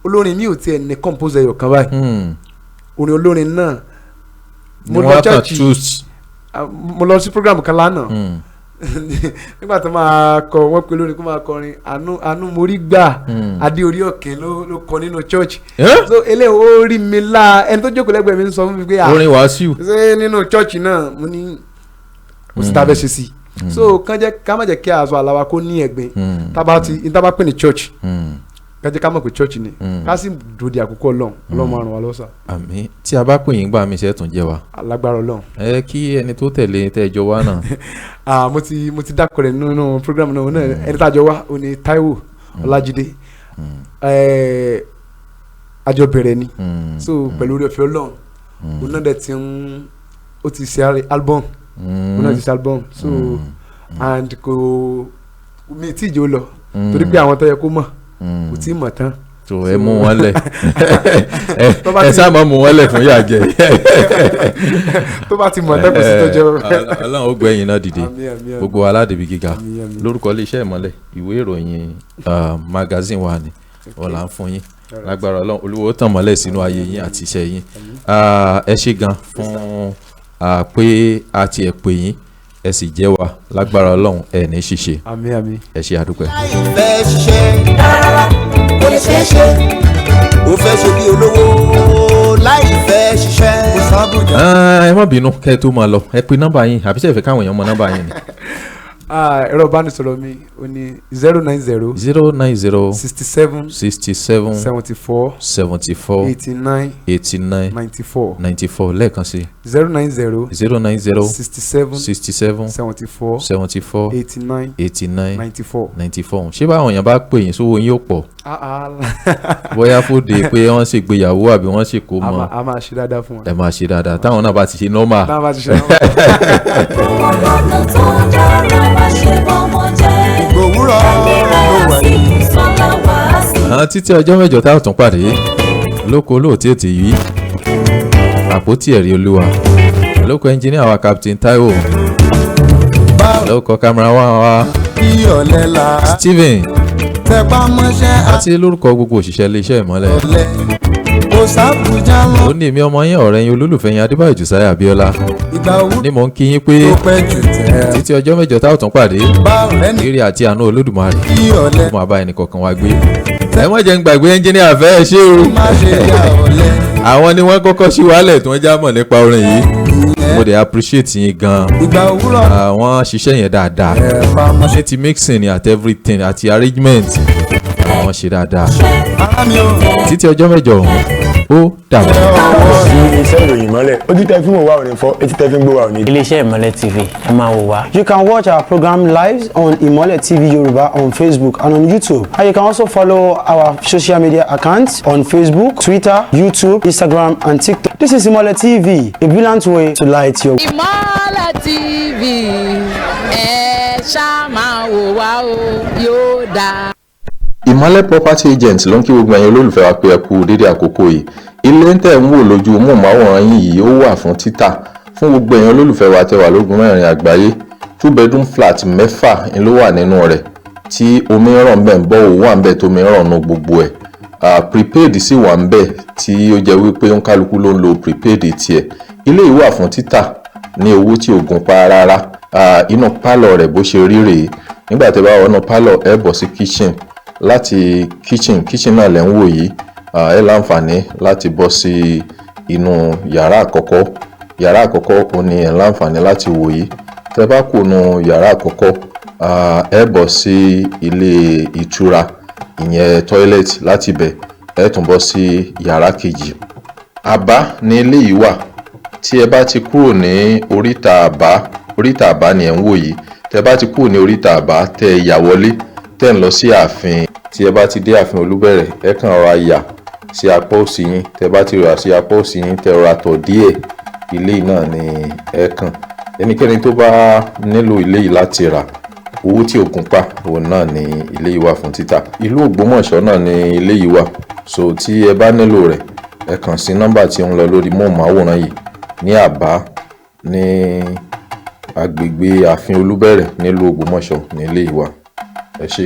[SPEAKER 9] olórin mi ò tiẹ̀ ní compose ẹyọ kan báyìí orin olórin náà mo lọ church mo lọ sí program kan lánàá nígbà tó máa kọ wọ́n pe lórin kó máa kọrin àánú mo rí gbà adé orí òkè ló kọ nínú church so eléyìí ó rí mi la ẹni tó jókòó lẹ́gbẹ̀ẹ́ mi ń sọ fún mi pé
[SPEAKER 2] orin Wàsíù
[SPEAKER 9] ṣé nínú church náà mo ní kò sí tábẹ́ ṣe sí so ká má jẹ́ kí aṣọ àlàwà kó ní ẹ̀gbin tá bá pè ní church ká jẹ́ ká mọ̀ pé church ni ká sì dúró di àkókò Ọlọ́run máa ràn wá lọ́sà.
[SPEAKER 2] àmín tí a bá pè yín gbà mí ṣe tún jẹ́ wa.
[SPEAKER 9] alágbára Ọlọ́run.
[SPEAKER 2] Kí ẹni tó tẹ̀lé tẹ́jọ wá náà.
[SPEAKER 9] mo ti dákọ̀ rẹ̀ nínú program náà ẹni tá a jọ wá ó ní Táíwò Ọlájídé àjọ bẹ̀rẹ̀ ni so pẹ̀lú orí ọ̀fẹ́ Ọlọ́run òun náà dẹ̀ ó ti ṣe album òun náà ti ṣe album so and kò mi tí ìjọ lọ torí pé àwọn tó yẹ kó mọ̀ kò tí ì mọ̀ tán.
[SPEAKER 2] tó ẹ mú wọn lẹ ẹ sáà máa mú wọn lẹ fún yà jẹ.
[SPEAKER 9] tó bá ti mọ̀ tán kò sí tó jẹ.
[SPEAKER 2] Ọlọ́run ó gbé ẹ̀yin náà dìde gbogbo aládìbí gíga lórúkọ iléeṣẹ́ ìmọ́lẹ̀ ìwé ìròyìn magazine wa ni ọ̀là ń fún yín lágbára Ọlọ́run Olúwa tàn mọ́lẹ̀ sínú ayé yín àti iṣẹ́ yín ẹ ṣé gan fún pé a ti ẹ̀ pè yín ẹ sì jẹ́ wa lágbára Ọlọ́run ẹ ní ṣíṣe ẹ ṣé àdúpẹ́.
[SPEAKER 6] láìfẹ́ ṣiṣẹ́ rárá kò lè ṣeé ṣe ó fẹ́ ṣe bí olówó láìfẹ́ ṣiṣẹ́ kò sábùjá.
[SPEAKER 2] ẹ má bínú kẹ́ ẹ tó máa lọ ẹ pe nọ́mbà yín àbí ṣe é fẹ́ káwọn èèyàn mọ nọ́mbà yín ni.
[SPEAKER 9] ẹ̀rọ ìbánisọ̀rọ̀ mi ò ní 090
[SPEAKER 2] 090
[SPEAKER 9] 67
[SPEAKER 2] 67
[SPEAKER 9] 74
[SPEAKER 2] 74
[SPEAKER 9] 89
[SPEAKER 2] 89
[SPEAKER 9] 94
[SPEAKER 2] 94 lẹ́ẹ̀kan sí
[SPEAKER 9] 090
[SPEAKER 2] 090
[SPEAKER 9] 67
[SPEAKER 2] 67
[SPEAKER 9] 74
[SPEAKER 2] 74
[SPEAKER 9] 89
[SPEAKER 2] 89
[SPEAKER 9] 94.
[SPEAKER 2] 94 ṣé báwọn èèyàn bá pè yín sówó yín ó pọ̀ bóyá fòde pé wọ́n ṣe gbéyàwó àbí wọ́n ṣe kó mọ́
[SPEAKER 9] a máa ṣe dáadáa fún wọn.
[SPEAKER 2] ẹ máa ṣe dáadáa táwọn náà bá ti ṣe normal.
[SPEAKER 9] táwọn bá ti ṣe normal.
[SPEAKER 10] ọlọ́nà tó dára má ṣe bọ́mọ jẹ́
[SPEAKER 6] òwúrọ̀
[SPEAKER 10] ẹ̀mí rẹ̀ àsìkò sọ́lá wá sí.
[SPEAKER 2] àwọn títí ọjọ́ mẹ́jọ tá a tún pàdé lóko olóòtú ètò yìí àpótí ẹ̀rí olúwa lóko ẹnjìníà wa Captain Taiwo lóko kámẹ́rà wa
[SPEAKER 6] kí ọ̀lẹ́ la
[SPEAKER 2] Steven
[SPEAKER 6] tẹpá mọ́ṣẹ́
[SPEAKER 2] àti lórúkọ gbogbo òṣìṣẹ́ iléeṣẹ́ ìmọ́lẹ̀
[SPEAKER 6] àlẹ́ kò sábùjá lọ.
[SPEAKER 2] ó ní èmi ọmọ yín ọ̀rẹ́ yín olólùfẹ́ yín Adébáyọ̀ Josiah Abíọ́lá
[SPEAKER 6] ìgbà òwúrọ̀
[SPEAKER 2] ni mò ń kí yín pé
[SPEAKER 6] tó pẹ́ jù tẹ́
[SPEAKER 2] títí ọjọ́ mẹ́jọ tá a tún pàdé
[SPEAKER 6] bá ọ̀rẹ́ ní
[SPEAKER 2] eré àti àánú Olódùmarè
[SPEAKER 6] kí ọ̀lẹ́
[SPEAKER 2] ó máa bá ẹnì kọ̀ọ̀kan wa gbé ẹ má jẹ́ ń gbàgbé ẹnjìníà fẹ́ ẹ ṣé o
[SPEAKER 6] má ṣe yá ọ̀lẹ́.
[SPEAKER 2] àwọn ni wọ́n kọ́kọ́ ṣí wálẹ̀ tí wọ́n já mọ̀ nípa orin yìí mo dẹ̀ appreciate yín gan
[SPEAKER 6] ìgbà òwúrọ̀
[SPEAKER 2] àwọn ṣiṣẹ́ yẹn dáadáa
[SPEAKER 6] ẹ̀fà mọ́ṣẹ́
[SPEAKER 2] ní ti mixing àti everything àti arrangement àwọn ṣe dáadáa
[SPEAKER 6] ara mi ò
[SPEAKER 2] títí ọjọ́ mẹ́jọ ọ̀hún ó dàbọ̀.
[SPEAKER 3] sí iṣẹ́ ìròyìn ìmọ́lẹ̀ ojú tẹ fíìmù wa ò ní fọ́ etí tẹ fi ń gbọ́ wa ò ní.
[SPEAKER 4] iléeṣẹ́ ìmọ́lẹ̀ TV ẹ máa wò wá.
[SPEAKER 5] You can watch our program live on Imole TV Yoruba on Facebook and on YouTube. And you can also follow our social media accounts on Facebook, Twitter, YouTube, Instagram, and TikTok. This is Imole TV, a brilliant way to light your
[SPEAKER 1] Ìmọ́lẹ̀ TV ẹ ṣáà máa wò wá o yóò dáa.
[SPEAKER 2] Ìmọ́lẹ̀ property agent ló ń kí gbogbo ẹ̀yin olólùfẹ́ wa pé ẹ kú dédé àkókò yìí ilé ń tẹ̀ ń wò lójú móhùnmáwòrán yìí ó wà fún títà fún gbogbo ẹ̀yin olólùfẹ́ wa tẹ́ wà lógun mẹ́rin àgbáyé 2 bedroom flat mẹ́fà ló wà nínú rẹ̀ tí omi ràn bẹ́ẹ̀ ń bọ́ òwò wà ń bẹ́ẹ̀ tómi ràn nù gbogbo ẹ̀ prepaid sì wà ń bẹ́ẹ̀ tí ó jẹ́ wípé ń kálukú ló ń lo prepaid tiẹ̀ ilé yìí wà fún títà ní owó tí ò gún pa rárá inú pálọ̀ rẹ̀ bó ṣe rí rèé nígbà tẹ́ bá wọnú pálọ̀ ẹ bọ̀ sí kitchen láti kitchen náà lẹ́ ń wò yìí ẹ láǹfààní láti bọ́ sí inú yàrá àkọ́kọ́ ó ní ẹ láǹfààní láti wò yìí tẹ́ bá kù nù yàrá àkọ́kọ́ ẹ bọ́ sí ilé ìtura ìyẹn toilet láti bẹ̀ ẹ tún bọ́ sí yàrá kejì àbá ní ilé yìí wà tí ẹ bá ti kúrò ní oríta àbá ni ẹ ń wò yìí tẹ́ bá ti kúrò ní oríta àbá tẹ́ ẹ yà wọlé tẹ́ ń lọ sí ààfin tí ẹ bá ti dé ààfin Olúbẹ̀rẹ̀ ẹ kàn rọra yà sí apá òsì yín tẹ́ bá ti rà sí apá òsì yín tẹ́ rọra tọ̀ díẹ̀ ilé náà ni ẹ kàn ẹnikẹ́ni tó bá nílò ilé yìí láti rà owó tí ò gún pa òun náà ni ilé yìí wà fún títà ìlú Ògbómọ̀ṣọ́ náà ni ilé yìí wà so tí ẹ bá nílò rẹ̀ ẹ kàn sí nọ́mbà tí ó ń lọ lórí móhùnmáwòrán yìí ní Àbá ní agbègbè ààfin Olúbẹ̀rẹ̀ nílùú Ògbómọ̀ṣọ́ ní ilé yìí wà ẹ ṣé.